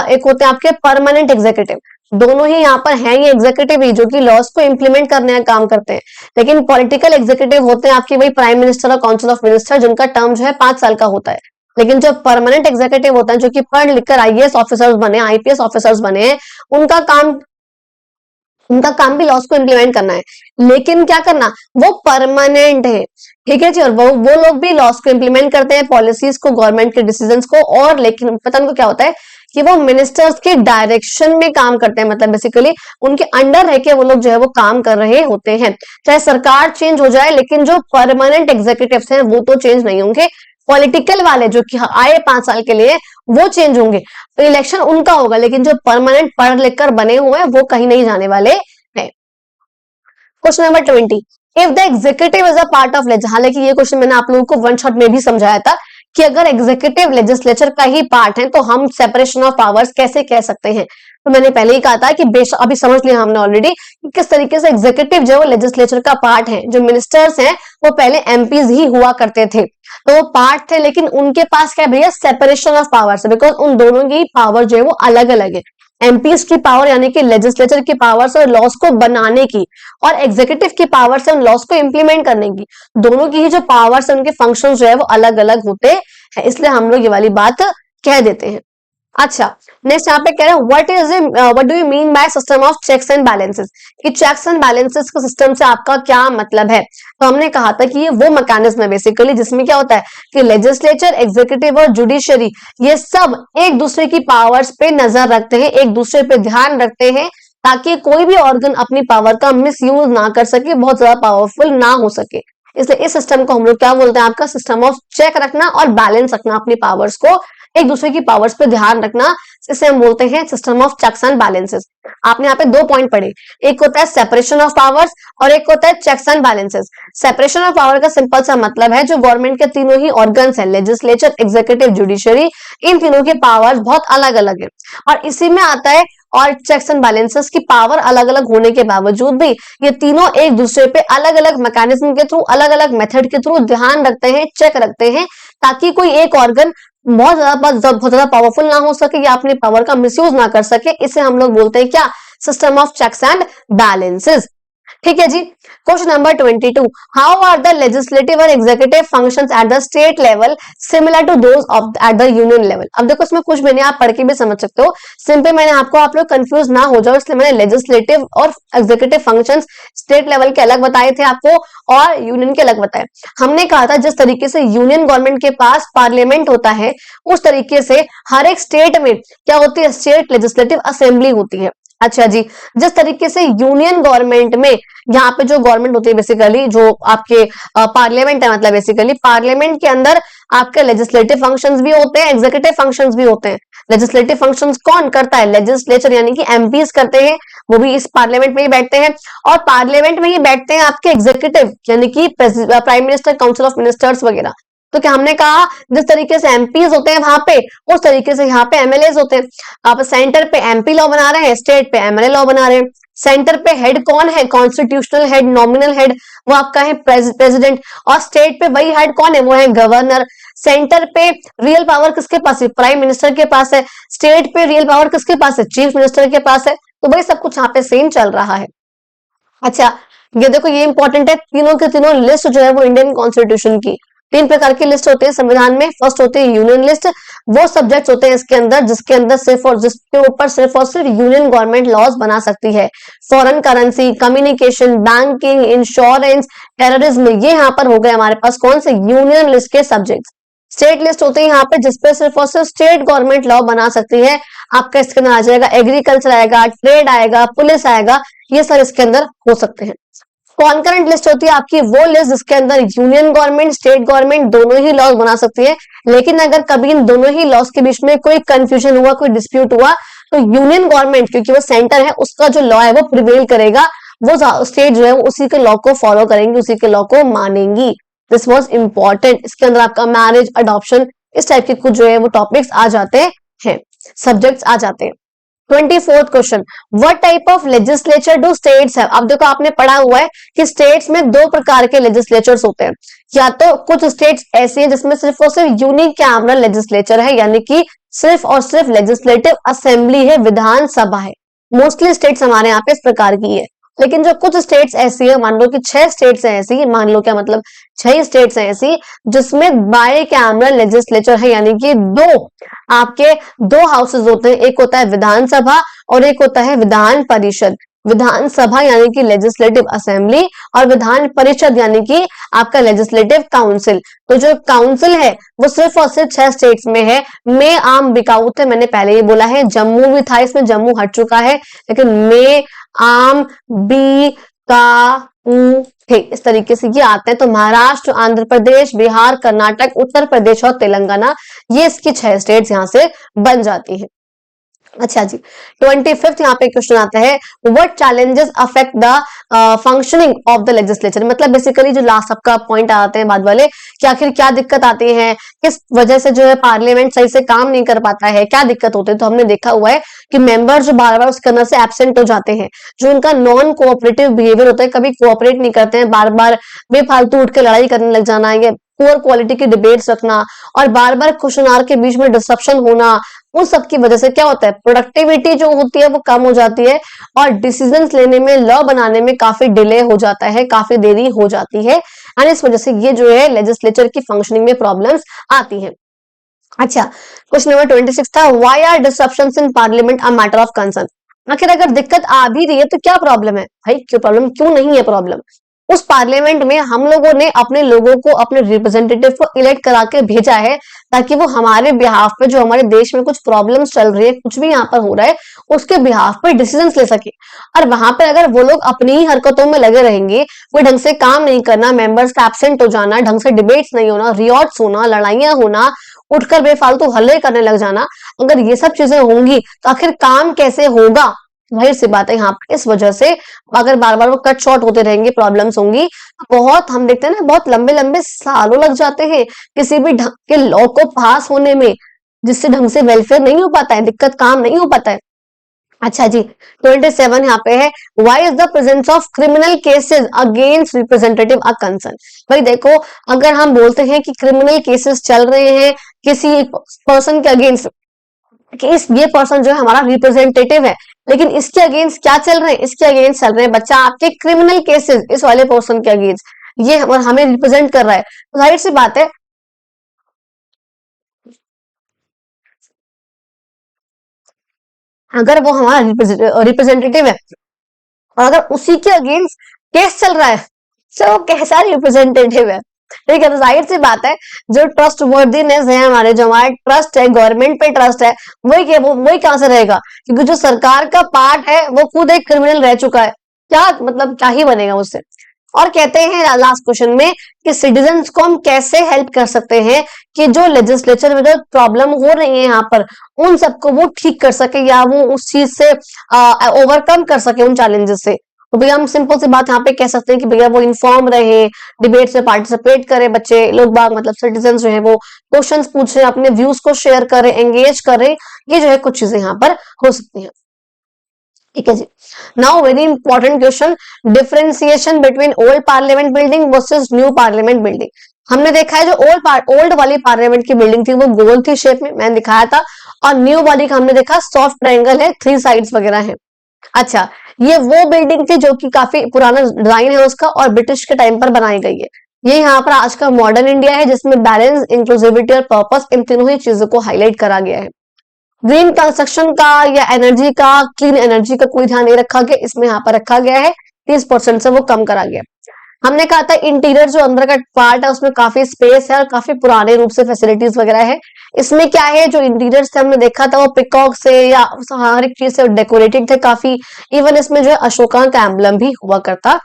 हैं आपके परमानेंट एग्जीक्यूटिव। दोनों ही यहाँ पर हैं ये एग्जीक्यूटिव ही जो कि लॉस को इंप्लीमेंट करने का काम करते हैं, लेकिन पॉलिटिकल एग्जीक्यूटिव होते हैं आपकी वही प्राइम मिनिस्टर और काउंसिल ऑफ मिनिस्टर, जिनका टर्म जो है 5 साल का होता है। लेकिन जो परमानेंट एग्जीक्यूटिव होता है जो कि पढ़ लिखकर आईएएस ऑफिसर्स बने, आईपीएस ऑफिसर्स बने हैं, उनका काम भी लॉस को इंप्लीमेंट करना है, लेकिन क्या करना, वो परमानेंट है, ठीक है जी। और वो लोग भी लॉस को इंप्लीमेंट करते हैं, पॉलिसीज को, गवर्नमेंट के डिसीजंस को, और लेकिन पता उनको क्या होता है कि वो मिनिस्टर्स के डायरेक्शन में काम करते हैं। मतलब बेसिकली उनके अंडर रह के वो लोग जो है वो काम कर रहे होते हैं। चाहे सरकार चेंज हो जाए लेकिन जो परमानेंट एग्जीक्यूटिव्स हैं वो तो चेंज नहीं होंगे, पॉलिटिकल वाले जो कि आए 5 साल के लिए वो चेंज होंगे, तो इलेक्शन उनका होगा, लेकिन जो परमानेंट पढ़ लिख कर बने हुए हैं वो कहीं नहीं जाने वाले हैं। Question number 20, if the executive is a part of legislature, हालांकि ये क्वेश्चन मैंने आप लोगों को वन शॉट में भी समझाया था कि अगर एग्जीक्यूटिव लेजिस्लेचर का ही पार्ट है तो हम सेपरेशन ऑफ पावर्स कैसे कह सकते हैं। तो मैंने पहले ही कहा था कि अभी समझ लिया हमने ऑलरेडी कि किस तरीके से एग्जीक्यूटिव जो है लेजिस्लेचर का पार्ट है। जो मिनिस्टर्स हैं वो पहले एमपीज ही हुआ करते थे, तो वो पार्ट थे, लेकिन उनके पास क्या भैया सेपरेशन ऑफ पावर्स है, बिकॉज उन दोनों की पावर जो है वो अलग अलग है। एमपीज की पावर यानी कि लेजिस्लेचर की पावर्स और लॉस को बनाने की, और एग्जीक्यूटिव की पावर्स है उन लॉस को इंप्लीमेंट करने की। दोनों की ही जो पावर्स है उनके फंक्शन जो है वो अलग अलग होते हैं, इसलिए हम लोग ये वाली बात कह देते हैं। अच्छा, नेक्स्ट यहाँ पे कह रहे हैं what do you mean by system of checks and balances, कि चेक्स एंड बैलेंसेस के सिस्टम से आपका क्या मतलब है। तो हमने कहा था कि ये वो मैकेनिज्म है बेसिकली जिसमें क्या होता है कि लेजिस्लेचर, एग्जीक्यूटिव और जुडिशरी ये सब एक दूसरे की पावर्स पे नजर रखते हैं, एक दूसरे पे ध्यान रखते हैं, ताकि कोई भी ऑर्गन अपनी पावर का मिसयूज ना कर सके, बहुत ज्यादा पावरफुल ना हो सके। इसलिए इस सिस्टम को हम लोग क्या बोलते हैं, आपका सिस्टम ऑफ चेक रखना और बैलेंस रखना, अपनी पावर्स को, एक दूसरे की पावर्स पे ध्यान रखना, इसे हम बोलते हैं system of checks and balances. आपने यहाँ पे 2 पॉइंट पढ़े, एक होता है सेपरेशन ऑफ पावर्स और एक होता है checks and balances. Separation of power का सिंपल सा मतलब है जो गवर्नमेंट के तीनों ही ऑर्गन्स है, लेजिस्लेचर, एग्जीक्यूटिव, जुडिशरी, इन तीनों की पावर्स बहुत अलग अलग है, और इसी में आता है और चेक्स एंड बैलेंसेस की पावर अलग अलग होने के बावजूद भी ये तीनों एक दूसरे पे अलग अलग मैकेनिज्म के थ्रू, अलग अलग मेथड के थ्रू ध्यान रखते हैं, चेक रखते हैं, ताकि कोई एक ऑर्गन बहुत ज्यादा पावरफुल ना हो सके या अपनी पावर का मिसयूज ना कर सके। इसे हम लोग बोलते हैं क्या, system of checks and balances. ठीक है जी। Question number 22, how are the legislative और executive functions at the state level similar to those of at the union level. अब देखो इसमें कुछ भी नहीं, आप पढ़ के भी समझ सकते हो, सिंपल मैंने आपको, आप लोग कंफ्यूज ना हो जाओ इसलिए मैंने लेजिस्लेटिव और एग्जीक्यूटिव फंक्शंस स्टेट लेवल के अलग बताए थे आपको और यूनियन के अलग बताए। हमने कहा था जिस तरीके से यूनियन गवर्नमेंट के पास पार्लियामेंट होता है उस तरीके से हर एक स्टेट में क्या होती है, स्टेट लेजिस्लेटिव असेंबली होती है। अच्छा जी, जिस तरीके से यूनियन गवर्नमेंट में यहाँ पे जो गवर्नमेंट होती है बेसिकली जो आपके पार्लियामेंट है, मतलब बेसिकली पार्लियामेंट के अंदर आपके लेजिस्लेटिव फंक्शंस भी होते हैं, एग्जीक्यूटिव फंक्शंस भी होते हैं। लेजिस्लेटिव फंक्शंस कौन करता है, लेजिस्लेचर यानी कि एमपीज करते हैं, वो भी इस पार्लियामेंट में ही बैठते हैं, और पार्लियामेंट में ही बैठते हैं आपके एग्जीक्यूटिव यानी कि prime minister, council of ministers वगैरह। तो क्या हमने कहा जिस तरीके से एमपीज होते हैं वहां पे, उस तरीके से यहाँ पे एमएलएज होते हैं। आप सेंटर पे एमपी लॉ बना रहे हैं, स्टेट पे एमएलए लॉ बना रहे हैं। सेंटर पे हेड कौन है, कॉन्स्टिट्यूशनल हेड, नॉमिनल हेड वो आपका है प्रेसिडेंट, और स्टेट पे वही हेड कौन है, वो है गवर्नर। सेंटर पे रियल पावर किसके पास है, प्राइम मिनिस्टर के पास है। स्टेट पे रियल पावर किसके पास है, चीफ मिनिस्टर के पास है। तो वही सब कुछ यहाँ पे सेम चल रहा है। अच्छा, ये देखो ये इंपॉर्टेंट है, तीनों के तीनों लिस्ट जो है वो इंडियन कॉन्स्टिट्यूशन की 3 प्रकार की लिस्ट होती है संविधान में। फर्स्ट होती है यूनियन लिस्ट, वो सब्जेक्ट्स होते हैं इसके अंदर जिसके अंदर सिर्फ और जिसके ऊपर सिर्फ और सिर्फ यूनियन गवर्नमेंट लॉज बना सकती है। Foreign currency, communication, banking, insurance, terrorism, ये यहाँ पर हो गए हमारे पास कौन से, यूनियन लिस्ट के सब्जेक्ट्स। स्टेट लिस्ट होती है यहाँ पे जिसपे सिर्फ और सिर्फ स्टेट गवर्नमेंट लॉ बना सकती है। आपका इसके अंदर आ जाएगा एग्रीकल्चर आएगा, ट्रेड आएगा, पुलिस आएगा, ये सब इसके अंदर हो सकते हैं। कॉन्करेंट लिस्ट होती है आपकी वो लिस्ट जिसके अंदर यूनियन गवर्नमेंट, स्टेट गवर्नमेंट दोनों ही लॉज बना सकती है, लेकिन अगर कभी इन दोनों ही लॉज के बीच में कोई कंफ्यूजन हुआ, कोई डिस्प्यूट हुआ, तो यूनियन गवर्नमेंट क्योंकि वो सेंटर है उसका जो लॉ है वो प्रिवेल करेगा, वो स्टेट जो है वो उसी के लॉ को फॉलो करेंगी, उसी के लॉ को मानेंगी। This was important. इसके अंदर आपका मैरिज, अडॉप्शन, इस टाइप के कुछ जो है वो टॉपिक्स आ जाते हैं, सब्जेक्ट्स आ जाते हैं। 24th question, what type of legislature do states have. अब देखो आपने पढ़ा हुआ है कि स्टेट्स में 2 प्रकार के लेजिस्लेचर्स होते हैं, या तो कुछ स्टेट्स ऐसी हैं जिसमें सिर्फ और सिर्फ यूनिकैमरल लेजिस्लेचर है, यानी कि सिर्फ और सिर्फ लेजिस्लेटिव असेंबली है, विधानसभा है। मोस्टली स्टेट्स हमारे यहाँ पे इस प्रकार की है, लेकिन जो कुछ स्टेट्स ऐसी है, मान लो कि 6 स्टेट्स हैं ऐसी, मान लो क्या मतलब 6 स्टेट्स हैं ऐसी जिसमें बाय कैमरल लेजिस्लेचर है, यानी कि आपके 2 हाउसेज होते हैं, एक होता है विधानसभा और एक होता है विधान परिषद। विधानसभा यानी कि लेजिस्लेटिव असेंबली और विधान परिषद यानी कि आपका लेजिस्लेटिव काउंसिल। तो जो काउंसिल है वो सिर्फ और सिर्फ 6 स्टेट्स में है। मे आम बिकाउत है, मैंने पहले ही बोला है, जम्मू भी था, इसमें जम्मू हट चुका है, लेकिन मे आम बी का थे, इस तरीके से ये आते हैं। तो महाराष्ट्र, आंध्र प्रदेश, बिहार, कर्नाटक, उत्तर प्रदेश और तेलंगाना, ये इसकी 6 स्टेट्स यहाँ से बन जाती है। अच्छा जी, 25th यहाँ पे क्वेश्चन आता है, what challenges affect the functioning of the legislature. मतलब बेसिकली जो लास्ट आपका पॉइंट आते हैं बाद वाले, कि आखिर क्या दिक्कत आती है, किस वजह से जो है पार्लियामेंट सही से काम नहीं कर पाता है, क्या दिक्कत होती है। तो हमने देखा हुआ है कि मेंबर जो बार बार उसके अंदर से एब्सेंट हो जाते हैं, जो उनका नॉन कोऑपरेटिव बिहेवियर होता है, कभी कोऑपरेट नहीं करते हैं, बार बार बेफालतू उठ के लड़ाई करने लग जाना, ये पुअर क्वालिटी की डिबेट्स रखना, और बार बार क्वेश्चन आवर के बीच में डिसरप्शन होना, उन सब की वजह से क्या होता है, प्रोडक्टिविटी जो होती है वो कम हो जाती है, और डिसीजंस लेने में, लॉ बनाने में काफी डिले हो जाता है, काफी देरी हो जाती है, एंड इस वजह से ये जो है लेजिस्लेचर की फंक्शनिंग में प्रॉब्लम्स आती हैं। अच्छा, क्वेश्चन नंबर 26 था, why are disruptions in parliament a matter of concern. आखिर अगर दिक्कत आ भी रही है तो क्या प्रॉब्लम है भाई, क्यों प्रॉब्लम, क्यों नहीं है प्रॉब्लम। उस पार्लियामेंट में हम लोगों ने अपने लोगों को, अपने रिप्रेजेंटेटिव को इलेक्ट करा के भेजा है, ताकि वो हमारे बिहाफ पे, जो हमारे देश में कुछ प्रॉब्लम्स चल रही है, कुछ भी यहाँ पर हो रहा है, उसके बिहाफ पे डिसीजंस ले सके। और वहां पर अगर वो लोग अपनी ही हरकतों में लगे रहेंगे, कोई ढंग से काम नहीं करना, मेंबर्स का एब्सेंट हो जाना, ढंग से डिबेट्स नहीं होना, रियॉट्स होना, लड़ाइयां होना, उठकर बेफालतू हल्ले करने लग जाना, अगर ये सब चीजें होंगी तो आखिर काम कैसे होगा। जाहिर सी बात है, यहाँ पर इस वजह से अगर बार बार वो कट शॉर्ट होते रहेंगे, प्रॉब्लम्स होंगी, बहुत, हम देखते हैं ना, बहुत लंबे लंबे सालों लग जाते हैं किसी भी ढंग के लॉ को पास होने में, जिससे ढंग से वेलफेयर नहीं हो पाता है, दिक्कत काम नहीं हो पाता है। अच्छा जी, 27 यहाँ पे है, why is the presence of criminal cases against representative a concern. भाई देखो, अगर हम बोलते हैं कि क्रिमिनल केसेस चल रहे हैं किसी पर्सन के अगेंस्ट, कि ये पर्सन जो है हमारा रिप्रेजेंटेटिव है, लेकिन इसके अगेंस्ट क्या चल रहे हैं, इसके अगेंस्ट चल रहे हैं बच्चा आपके क्रिमिनल केसेस, इस वाले पर्सन के अगेंस्ट, ये हमें रिप्रेजेंट कर रहा है, तो जाहिर सी बात है, अगर वो हमारा रिप्रेजेंटेटिव है और अगर उसी के अगेंस्ट केस चल रहा है, तो वो कैसा रिप्रेजेंटेटिव है। ठीक है, तो जाहिर सी बात है, जो ट्रस्ट वर्दीनेस है हमारे, जो हमारा ट्रस्ट है, गवर्नमेंट पे ट्रस्ट है, वही कहां से रहेगा, क्योंकि जो सरकार का पार्ट है वो खुद एक क्रिमिनल रह चुका है, क्या मतलब, क्या ही बनेगा उससे। और कहते हैं लास्ट क्वेश्चन में कि सिटीजन्स को हम कैसे हेल्प कर सकते हैं, कि जो लेजिस्लेचर में जो प्रॉब्लम हो रही है यहाँ पर, उन सबको वो ठीक कर सके, या वो उस चीज से ओवरकम कर सके, उन चैलेंजेस से। तो भैया हम सिंपल सी बात यहाँ पे कह सकते हैं कि भैया वो इन्फॉर्म रहे, डिबेट्स में पार्टिसिपेट करें, बच्चे लोग बाग, मतलब सिटीजन जो है वो क्वेश्चंस पूछे, अपने व्यूज को शेयर करें, एंगेज करें, ये जो है कुछ चीजें यहाँ पर हो सकती हैं। ठीक है जी, now very important question, differentiation between old parliament building versus new parliament building. हमने देखा है जो ओल्ड वाली पार्लियामेंट की बिल्डिंग थी वो गोल थी शेप में, मैंने दिखाया था, और न्यू वाली का हमने देखा सॉफ्ट ट्रायंगल है, 3 साइड्स वगैरह है। अच्छा, ये वो बिल्डिंग थी जो कि काफी पुराना डिजाइन है उसका, और ब्रिटिश के टाइम पर बनाई गई है। ये यहाँ पर आज का मॉडर्न इंडिया है, जिसमें बैलेंस, इंक्लूसिविटी और पर्पस, इन तीनों ही चीजों को हाईलाइट करा गया है। ग्रीन कंस्ट्रक्शन का या एनर्जी का, क्लीन एनर्जी का कोई ध्यान नहीं रखा गया, इसमें यहाँ पर रखा गया है, 30% से वो कम करा गया। हमने कहा था इंटीरियर जो अंदर का पार्ट है उसमें काफी स्पेस है और काफी पुराने रूप से फैसिलिटीज वगैरह है। इसमें क्या है, जो इंटीरियर से हमने देखा था वो पिकॉक से या हर एक चीज से डेकोरेटेड थे काफी, इवन इसमें जो है अशोका का एम्बलम भी हुआ करता।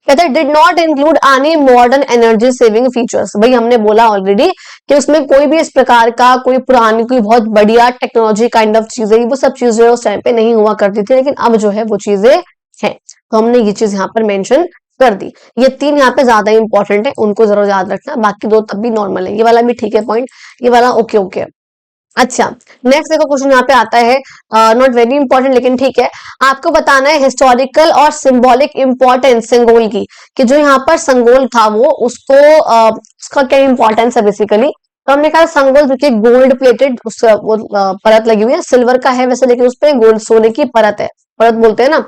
कहते did not include any modern energy saving features. भाई हमने बोला ऑलरेडी कि उसमें कोई भी इस प्रकार का कोई पुरानी कोई बहुत बढ़िया टेक्नोलॉजी काइंड ऑफ चीजें, वो सब चीजें उस टाइम पे नहीं हुआ करती थी, लेकिन अब जो है वो चीजें हैं, तो हमने ये चीज यहाँ पर मेंशन कर दी। ये 3 यहाँ पे ज्यादा इंपॉर्टेंट है, उनको जरूर याद रखना, बाकी 2 तब भी नॉर्मल है, ये वाला भी ठीक है पॉइंट, ये वाला ओके ओके। अच्छा, नेक्स्ट देखो क्वेश्चन यहाँ पे आता है, नॉट वेरी इंपॉर्टेंट लेकिन ठीक है, आपको बताना है हिस्टोरिकल और सिंबॉलिक इंपॉर्टेंस संगोल की, कि जो यहाँ पर संगोल था वो उसको उसका क्या इंपॉर्टेंस है बेसिकली। तो हमने कहा संगोल जो कि गोल्ड प्लेटेड उस परत लगी हुई है, सिल्वर का है वैसे, लेकिन उस पर गोल्ड सोने की परत है, परत बोलते हैं ना,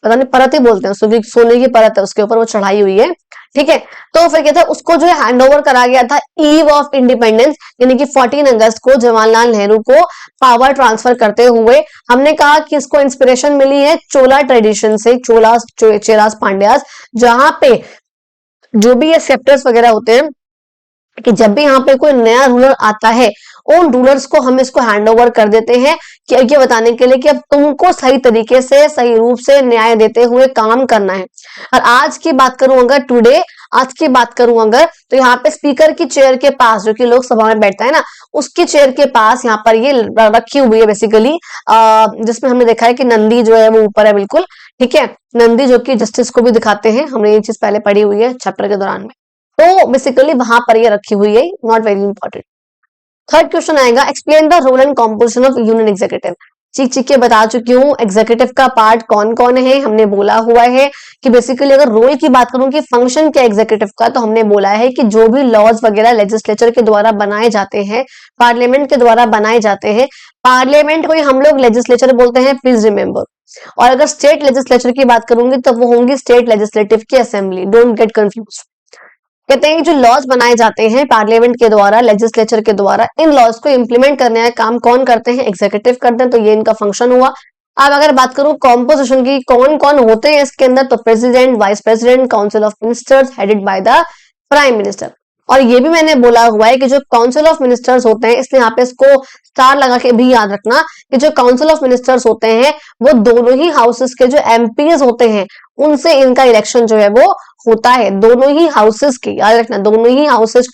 पता नहीं परत ही बोलते हैं, सोने की परत है उसके ऊपर वो चढ़ाई हुई है। ठीक है, तो फिर कहते हैं उसको जो है हैंड ओवर करा गया था ईव ऑफ इंडिपेंडेंस, यानी कि 14 अगस्त को जवाहरलाल नेहरू को पावर ट्रांसफर करते हुए। हमने कहा कि इसको इंस्पिरेशन मिली है चोला ट्रेडिशन से, चेरास पांड्यास, जहां पे जो भी ये सेप्टर्स वगैरह होते हैं कि जब भी यहाँ पे कोई नया रूलर आता है, उन रूलर्स को हम इसको हैंड ओवर कर देते हैं कि ये बताने के लिए कि अब तुमको सही तरीके से, सही रूप से न्याय देते हुए काम करना है। और आज की बात करूं अगर टुडे, आज की बात करूं अगर, तो यहाँ पे स्पीकर की चेयर के पास, जो कि लोकसभा में बैठता है ना, उसकी चेयर के पास यहाँ पर ये रखी हुई है बेसिकली, जिसमें हमने देखा है कि नंदी जो है वो ऊपर है बिल्कुल, ठीक है, नंदी जो कि जस्टिस को भी दिखाते हैं, हमने ये चीज पहले पढ़ी हुई है चैप्टर के दौरान में। तो बेसिकली वहां पर ये रखी हुई है, not very important. Third question आएगा, explain the role and composition of union executive. चीख चीख के बता चुकी हूँ एग्जीक्यूटिव का पार्ट कौन कौन है, हमने बोला हुआ है कि बेसिकली अगर रोल की बात करूं कि फंक्शन क्या एग्जीक्यूटिव का, तो हमने बोला है कि जो भी लॉज वगैरह लेजिस्लेचर के द्वारा बनाए जाते हैं, पार्लियामेंट के द्वारा बनाए जाते हैं, पार्लियामेंट को ही हम लोग लेजिस्लेचर बोलते हैं, प्लीज रिमेंबर। और अगर स्टेट लेजिस्लेचर की बात करूंगी तो वो होंगी स्टेट लेजिस्लेटिव की असेंबली, डोंट गेट कंफ्यूज। कहते हैं कि जो लॉज बनाए जाते हैं पार्लियामेंट के द्वारा, लेजिस्लेचर के द्वारा, इन लॉज को इंप्लीमेंट करने का काम कौन करते हैं, एग्जीक्यूटिव करते हैं, तो ये इनका फंक्शन हुआ। अब अगर बात करूं कॉम्पोजिशन की, कौन कौन होते हैं इसके अंदर, तो president, vice president, council of ministers headed by the prime minister. और ये भी मैंने बोला हुआ है कि जो काउंसिल ऑफ मिनिस्टर्स होते हैं, इसलिए यहाँ पे इसको स्टार लगा के भी याद रखना कि जो काउंसिल ऑफ मिनिस्टर्स होते हैं वो दोनों ही हाउसेस के जो एमपीज होते हैं उनसे इनका इलेक्शन जो है वो होता है, दोनों ही हाउसेस के, याद रखना, दोनों ही हाउसेस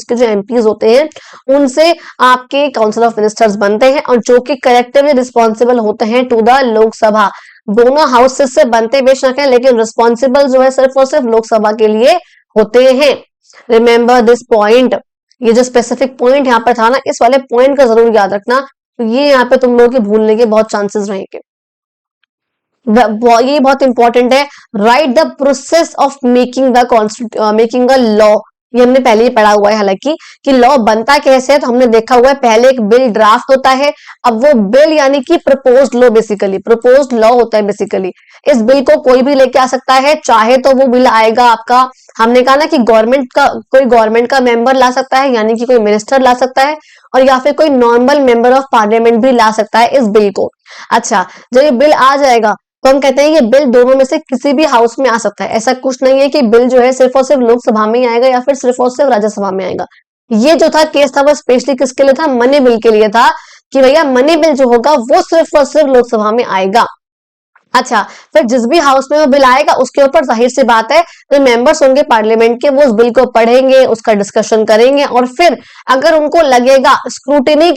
के जो एमपीज होते हैं उनसे आपके काउंसिल ऑफ मिनिस्टर्स बनते हैं, और जो कि कलेक्टिवली रिस्पॉन्सिबल होते हैं टू द लोकसभा। दोनों हाउसेस से बनते बेशक है, लेकिन रिस्पॉन्सिबल जो है सिर्फ और सिर्फ लोकसभा के लिए होते हैं। रिमेंबर दिस पॉइंट, ये जो स्पेसिफिक पॉइंट यहाँ पर था ना, इस वाले पॉइंट का जरूर याद रखना, तो ये यहाँ पे तुम लोगों के भूलने के बहुत चांसेस रहेंगे। ये बहुत इंपॉर्टेंट है। Right the process of making making a law, ये हमने पहले ही पढ़ा हुआ है हालांकि, कि लॉ बनता कैसे है, तो हमने देखा हुआ है पहले एक बिल ड्राफ्ट होता है, अब वो बिल यानी कि proposed law, basically proposed law होता है बेसिकली। इस बिल को कोई भी लेके आ सकता है, चाहे तो वो बिल आएगा आपका, हमने कहा ना कि कोई गवर्नमेंट का मेंबर ला सकता है, यानी कि कोई मिनिस्टर ला सकता है, और या फिर कोई नॉर्मल मेंबर ऑफ पार्लियामेंट भी ला सकता है इस बिल को। अच्छा, जब ये बिल आ जाएगा तो हम कहते हैं ये बिल दोनों में से किसी भी हाउस में आ सकता है, ऐसा कुछ नहीं है कि बिल जो है सिर्फ और सिर्फ लोकसभा में ही आएगा या फिर सिर्फ और सिर्फ राज्यसभा में आएगा। ये जो था केस था वो स्पेशली किसके लिए था, मनी बिल के लिए था, कि भैया मनी बिल जो होगा वो सिर्फ और सिर्फ लोकसभा में आएगा। अच्छा, फिर जिस भी हाउस में वो बिल आएगा उसके ऊपर जाहिर सी बात है जो मेंबर्स होंगे पार्लियामेंट के, वो उस बिल को पढ़ेंगे, उसका डिस्कशन करेंगे, और फिर अगर उनको लगेगा स्क्रूटिनी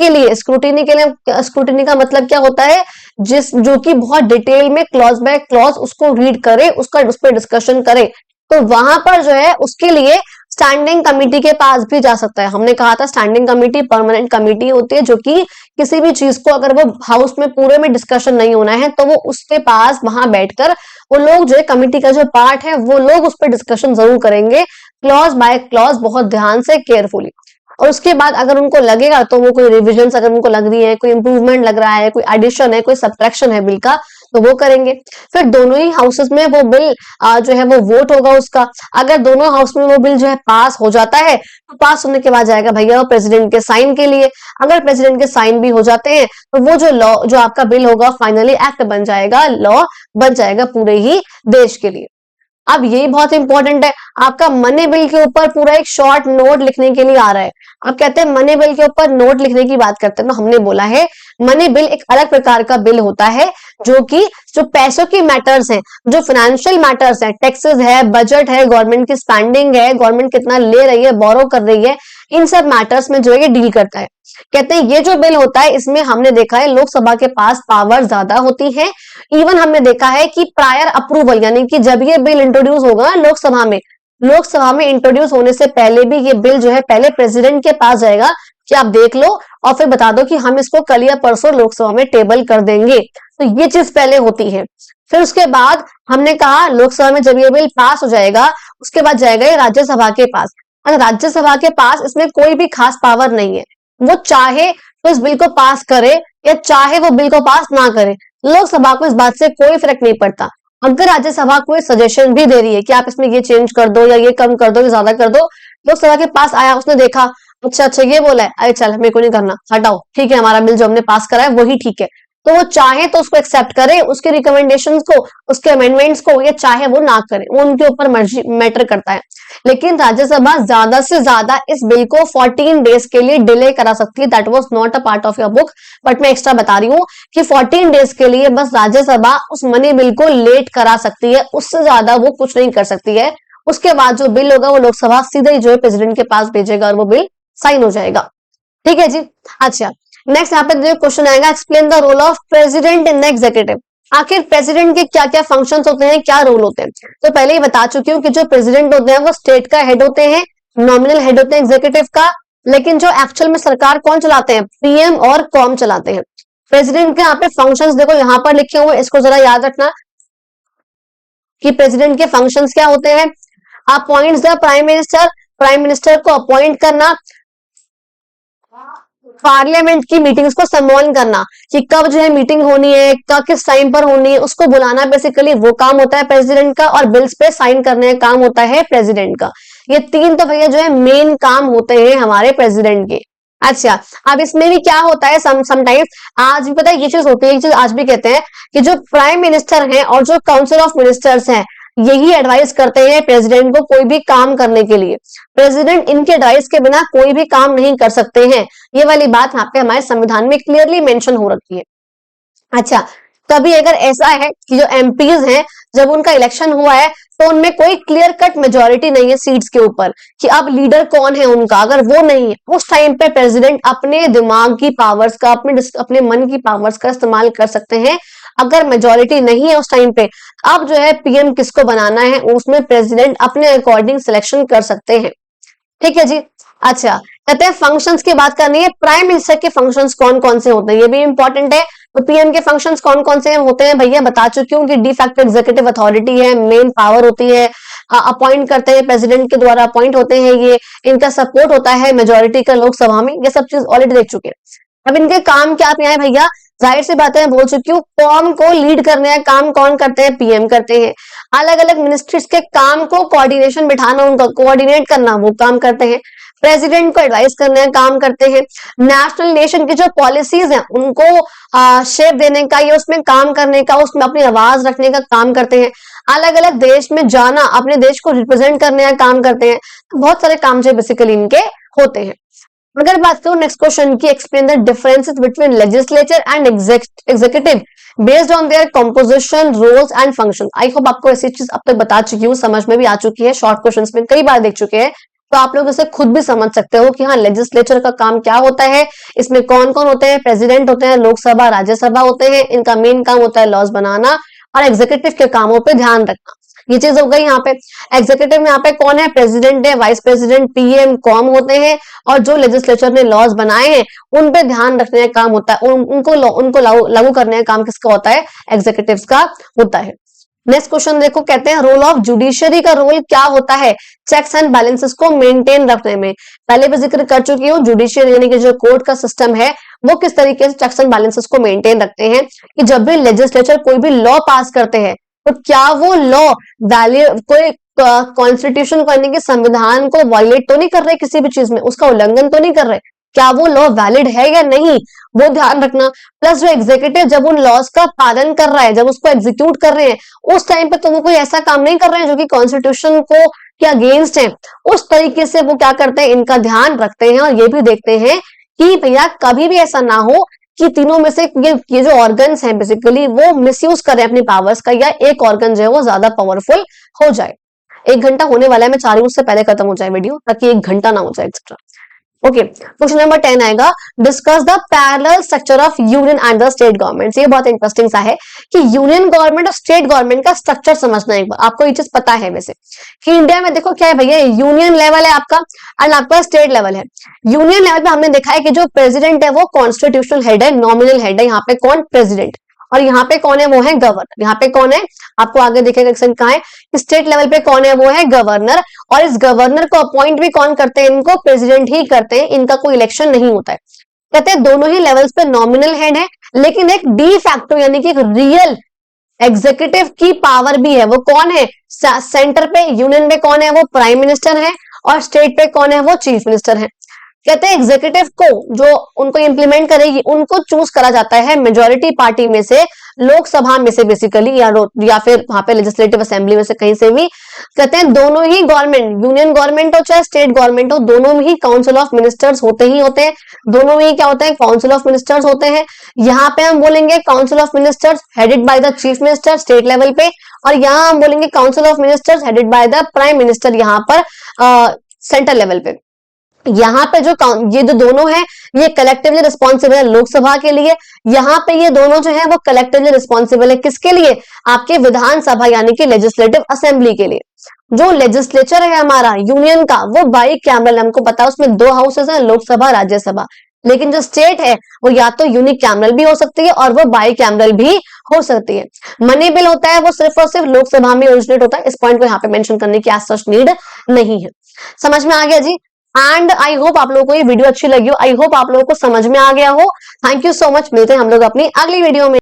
का मतलब क्या होता है, जो कि बहुत डिटेल में क्लॉज बाय क्लॉज उसको रीड करे, उस पर डिस्कशन करे, तो वहां पर जो है उसके लिए स्टैंडिंग कमेटी के पास भी जा सकता है। हमने कहा था स्टैंडिंग कमेटी परमानेंट कमेटी होती है, जो कि किसी भी चीज को अगर वो हाउस में पूरे में डिस्कशन नहीं होना है तो वो उसके पास वहां बैठकर वो लोग जो है कमेटी का जो पार्ट है वो लोग उस पर डिस्कशन जरूर करेंगे, क्लॉज बाय क्लॉज, बहुत ध्यान से, केयरफुली। और उसके बाद अगर उनको लगेगा तो वो कोई रिविजन अगर उनको लग रही है, कोई इंप्रूवमेंट लग रहा है, कोई एडिशन है, कोई सब्ट्रैक्शन है बिल का, तो वो करेंगे। फिर दोनों ही हाउसेस में वो बिल जो है वो वोट होगा उसका। अगर दोनों हाउस में वो बिल जो है पास हो जाता है तो पास होने के बाद जाएगा भैया वो प्रेसिडेंट के साइन के लिए। अगर प्रेसिडेंट के साइन भी हो जाते हैं तो वो जो लॉ, जो आपका बिल होगा, फाइनली एक्ट बन जाएगा, लॉ बन जाएगा पूरे ही देश के लिए। अब ये बहुत इंपॉर्टेंट है, आपका मनी बिल के ऊपर पूरा एक शॉर्ट नोट लिखने के लिए आ रहा है। आप कहते हैं मनी बिल के ऊपर नोट लिखने की बात करते हैं, तो हमने बोला है मनी बिल एक अलग प्रकार का बिल होता है जो पैसों की मैटर्स हैं, जो फाइनेंशियल मैटर्स हैं, टैक्सेस है, बजट है, गवर्नमेंट की स्पेंडिंग है, गवर्नमेंट कितना ले रही है, बोरो कर रही है, इन सब मैटर्स में जो है ये डील करता है। कहते हैं ये जो बिल होता है इसमें हमने देखा है लोकसभा के पास पावर ज्यादा होती है। इवन हमने देखा है कि प्रायर अप्रूवल, यानी कि जब ये बिल इंट्रोड्यूस होगा लोकसभा में इंट्रोड्यूस होने से पहले भी ये बिल जो है पहले प्रेसिडेंट के पास जाएगा कि आप देख लो और फिर बता दो कि हम इसको कल या परसों लोकसभा में टेबल कर देंगे, तो ये चीज पहले होती है। फिर उसके बाद हमने कहा लोकसभा में जब ये बिल पास हो जाएगा उसके बाद जाएगा ये राज्यसभा के पास। अगर राज्यसभा के पास इसमें कोई भी खास पावर नहीं है, वो चाहे तो इस बिल को पास करे या चाहे वो बिल को पास ना करे, लोकसभा को इस बात से कोई फर्क नहीं पड़ता। अगर राज्यसभा कोई सजेशन भी दे रही है कि आप इसमें ये चेंज कर दो या ये कम कर दो या ज्यादा कर दो, लोकसभा के पास आया, उसने देखा अच्छा ये बोला है, अरे चल मेरे को नहीं करना, हटाओ, ठीक है हमारा बिल जो हमने पास करा है वही ठीक है, तो वो चाहे तो उसको एक्सेप्ट करे, उसके रिकमेंडेशंस को, उसके अमेंडमेंट्स को, या चाहे वो ना करे, वो उनके ऊपर मर्जी मैटर करता है। लेकिन राज्यसभा ज्यादा से ज्यादा इस बिल को 14 डेज के लिए डिले करा सकती है। That was not a part of your book, but मैं एक्स्ट्रा बता रही हूँ कि 14 डेज के लिए बस राज्यसभा उस मनी बिल को लेट करा सकती है, उससे ज्यादा वो कुछ नहीं कर सकती है। उसके बाद जो बिल होगा वो लोकसभा सीधे ही जो है प्रेसिडेंट के पास भेजेगा और वो बिल साइन हो जाएगा। ठीक है जी। अच्छा, नेक्स्ट यहाँ पे जो क्वेश्चन आएगा, explain the role of president in the executive. आखिर प्रेसिडेंट के क्या क्या फंक्शंस होते हैं, क्या रोल होते हैं। तो पहले ही बता चुकी हूँ कि जो प्रेसिडेंट होते हैं वो स्टेट का हेड होते हैं, नॉमिनल हेड होते हैं एग्जीक्यूटिव का, लेकिन जो एक्चुअल में सरकार कौन चलाते हैं, पीएम और कॉम चलाते हैं। प्रेसिडेंट के यहाँ पे फंक्शंस देखो यहाँ पर लिखे हुए, इसको जरा याद रखना कि प्रेसिडेंट के फंक्शंस क्या होते हैं। Appoints the prime minister, prime minister को अपॉइंट करना, पार्लियामेंट की मीटिंग्स को संबोधन करना कि कब जो है मीटिंग होनी है, कब किस टाइम पर होनी है, उसको बुलाना, बेसिकली वो काम होता है प्रेसिडेंट का, और बिल्स पे साइन करने का काम होता है प्रेसिडेंट का। ये तीन तो भैया जो है मेन काम होते हैं हमारे प्रेसिडेंट के। अच्छा, अब इसमें भी क्या होता है, समटाइम्स आज भी पता है ये चीज होती है, ये चीज आज भी कहते हैं कि जो प्राइम मिनिस्टर हैं और जो काउंसिल ऑफ मिनिस्टर्स हैं यही एडवाइस करते हैं प्रेसिडेंट को कोई भी काम करने के लिए। प्रेसिडेंट इनके एडवाइस के बिना कोई भी काम नहीं कर सकते हैं। ये वाली बात यहाँ पे हमारे संविधान में क्लियरली मेंशन हो रखी है। अच्छा, कभी अगर ऐसा है कि जो एमपीज हैं जब उनका इलेक्शन हुआ है तो उनमें कोई क्लियर कट मेजोरिटी नहीं है सीट्स के ऊपर कि अब लीडर कौन है उनका, अगर वो नहीं है उस टाइम पे प्रेसिडेंट अपने दिमाग की पावर्स का, अपने मन की पावर्स का इस्तेमाल कर सकते हैं। अगर मेजोरिटी नहीं है उस टाइम पे, अब जो है पीएम किसको बनाना है उसमें प्रेसिडेंट अपने अकॉर्डिंग सिलेक्शन कर सकते हैं। ठीक है जी। अच्छा, कहते हैं फंक्शंस की बात करनी है, प्राइम मिनिस्टर के फंक्शंस कौन कौन से होते हैं ये भी इंपॉर्टेंट है। तो पीएम के फंक्शंस कौन कौन से होते हैं भैया बता चुकी हूँ कि डी फैक्टो एग्जीक्यूटिव अथॉरिटी है, मेन पावर होती है, अपॉइंट करते हैं प्रेसिडेंट के द्वारा अपॉइंट होते हैं ये, इनका सपोर्ट होता है मेजोरिटी का लोकसभा में, ये सब चीज ऑलरेडी देख चुके हैं। अब इनके काम क्या है भैया, जाहिर सी बात है बोल चुकी हूँ, कॉम को लीड करने का काम कौन करते हैं, पीएम करते हैं। अलग अलग मिनिस्ट्रीज के काम को कोऑर्डिनेशन बिठाना, उनका कोऑर्डिनेट करना वो काम करते हैं। प्रेसिडेंट को एडवाइस करने का काम करते हैं। नेशनल नेशन की जो पॉलिसीज हैं उनको शेप देने का या उसमें काम करने का, उसमें अपनी आवाज रखने का काम करते हैं। अलग अलग देश में जाना, अपने देश को रिप्रेजेंट करने का काम करते हैं। बहुत सारे काम जो बेसिकली इनके होते हैं। अगर बात करूं नेक्स्ट क्वेश्चन की, explain the differences between legislature and executive based on their composition, roles and function. I hope आपको ऐसी चीज अब तक बता चुकी हूँ, समझ में भी आ चुकी है, शॉर्ट क्वेश्चंस में कई बार देख चुके हैं, तो आप लोग इसे खुद भी समझ सकते हो कि हाँ लेजिस्लेचर का काम क्या होता है, इसमें कौन कौन होते हैं, प्रेसिडेंट होते हैं, लोकसभा राज्यसभा होते हैं, इनका मेन काम होता है लॉज बनाना, और एग्जीक्यूटिव के कामों पे ध्यान रखना। ये चीज हो गई यहाँ पे। एग्जीक्यूटिव में यहाँ पे कौन है, प्रेसिडेंट है, वाइस प्रेसिडेंट, पीएम, कॉम होते हैं, और जो लेजिस्लेचर ने लॉज बनाए हैं उन पे ध्यान रखने का काम होता है, उनको लागू करने का काम किसका होता है, एग्जीक्यूटिव का होता है। नेक्स्ट क्वेश्चन देखो, कहते हैं रोल ऑफ जुडिशरी का रोल क्या होता है चेक्स एंड बैलेंसेस को मेंटेन रखने में। पहले भी जिक्र कर चुकी हूँ, जुडिशियरी यानी कि जो कोर्ट का सिस्टम है वो किस तरीके से चेक्स एंड बैलेंसेस को मेंटेन रखते हैं, कि जब भी लेजिस्लेचर कोई भी लॉ पास करते हैं तो क्या वो लॉ वैल्यू कोई कॉन्स्टिट्यूशन को यानी कि संविधान को वायलेट तो नहीं कर रहे, किसी भी चीज में उसका उल्लंघन तो नहीं कर रहे, क्या वो लॉ वैलिड है या नहीं, वो ध्यान रखना। प्लस जो एग्जीक्यूटिव जब उन लॉज का पालन कर रहा है, जब उसको एग्जीक्यूट कर रहे हैं उस टाइम पे तो वो कोई ऐसा काम नहीं कर रहे हैं जो कि कॉन्स्टिट्यूशन को के अगेंस्ट है, उस तरीके से वो क्या करते हैं, इनका ध्यान रखते हैं। और ये भी देखते हैं कि भैया कभी भी ऐसा ना हो कि तीनों में से ये जो ऑर्गन्स हैं बेसिकली वो मिसयूज करें अपनी पावर्स का, या एक ऑर्गन जो है वो ज्यादा पावरफुल हो जाए। 1 घंटा होने वाला है, मैं चाह रही हूँ उससे पहले खत्म हो जाए वीडियो, ताकि 1 घंटा ना हो जाए एक्स्ट्रा। ओके, क्वेश्चन नंबर 10 आएगा, discuss the parallel structure of union and the state government. ये बहुत इंटरेस्टिंग सा है कि यूनियन गवर्नमेंट और स्टेट गवर्नमेंट का स्ट्रक्चर समझना। एक बार आपको ये चीज पता है वैसे कि इंडिया में देखो क्या है भैया, यूनियन लेवल है आपका एंड आपका स्टेट लेवल है। यूनियन लेवल पे हमने देखा है कि जो प्रेसिडेंट है वो कॉन्स्टिट्यूशनल हेड है, नॉमिनल हेड है। यहाँ पे कौन, प्रेसिडेंट, और यहाँ पे कौन है, वो है गवर्नर। यहाँ पे कौन है, आपको आगे दिखेगा कहाँ है, स्टेट लेवल पे कौन है, वो है गवर्नर। और इस गवर्नर को अपॉइंट भी कौन करते हैं, इनको प्रेसिडेंट ही करते हैं, इनका कोई इलेक्शन नहीं होता है। कहते हैं दोनों ही लेवल्स पे नॉमिनल हेड है, लेकिन एक डी फैक्टो यानी कि एक रियल एग्जीक्यूटिव की पावर भी है। वो कौन है, सेंटर पे यूनियन में कौन है, वो प्राइम मिनिस्टर है, और स्टेट पे कौन है, वो चीफ मिनिस्टर है। कहते हैं एग्जीक्यूटिव को, जो उनको इंप्लीमेंट करेगी, उनको चूज करा जाता है मेजोरिटी पार्टी में से, लोकसभा में से बेसिकली, या फिर वहां पे लेजिस्लेटिव असेंबली में से कहीं से भी। कहते हैं दोनों ही गवर्नमेंट, यूनियन गवर्नमेंट हो चाहे स्टेट गवर्नमेंट हो, दोनों में ही काउंसिल ऑफ मिनिस्टर्स होते ही होते हैं। दोनों में ही क्या होते हैं, काउंसिल ऑफ मिनिस्टर्स होते हैं। यहाँ पे हम बोलेंगे council of ministers headed by the chief minister state level पे, और यहाँ हम बोलेंगे council of ministers headed by the prime minister यहाँ पर सेंट्रल लेवल पे। यहाँ पे जो ये जो दोनों है ये कलेक्टिवली रिस्पॉन्सिबल है लोकसभा के लिए। यहाँ पे ये दोनों जो है वो कलेक्टिवली रिस्पॉन्सिबल है किसके लिए, आपके विधानसभा यानी कि लेजिस्लेटिव असेंबली के लिए। जो लेजिस्लेचर है हमारा यूनियन का वो बाई कैमरल, हमको पता है उसमें 2 हाउसेस हैं, लोकसभा राज्यसभा। लेकिन जो स्टेट है वो या तो यूनिक कैमरल भी हो सकती है और वो बाई कैमरल भी हो सकती है। मनी बिल होता है वो सिर्फ और सिर्फ लोकसभा में ओरिजिनेट होता है। इस पॉइंट को यहाँ पे मेंशन करने की एज सच नीड नहीं है। समझ में आ गया जी। एंड आई होप आप लोगों को ये वीडियो अच्छी लगी हो, आई होप आप लोगों को समझ में आ गया हो। थैंक यू सो मच, मिलते हैं हम लोग अपनी अगली वीडियो में।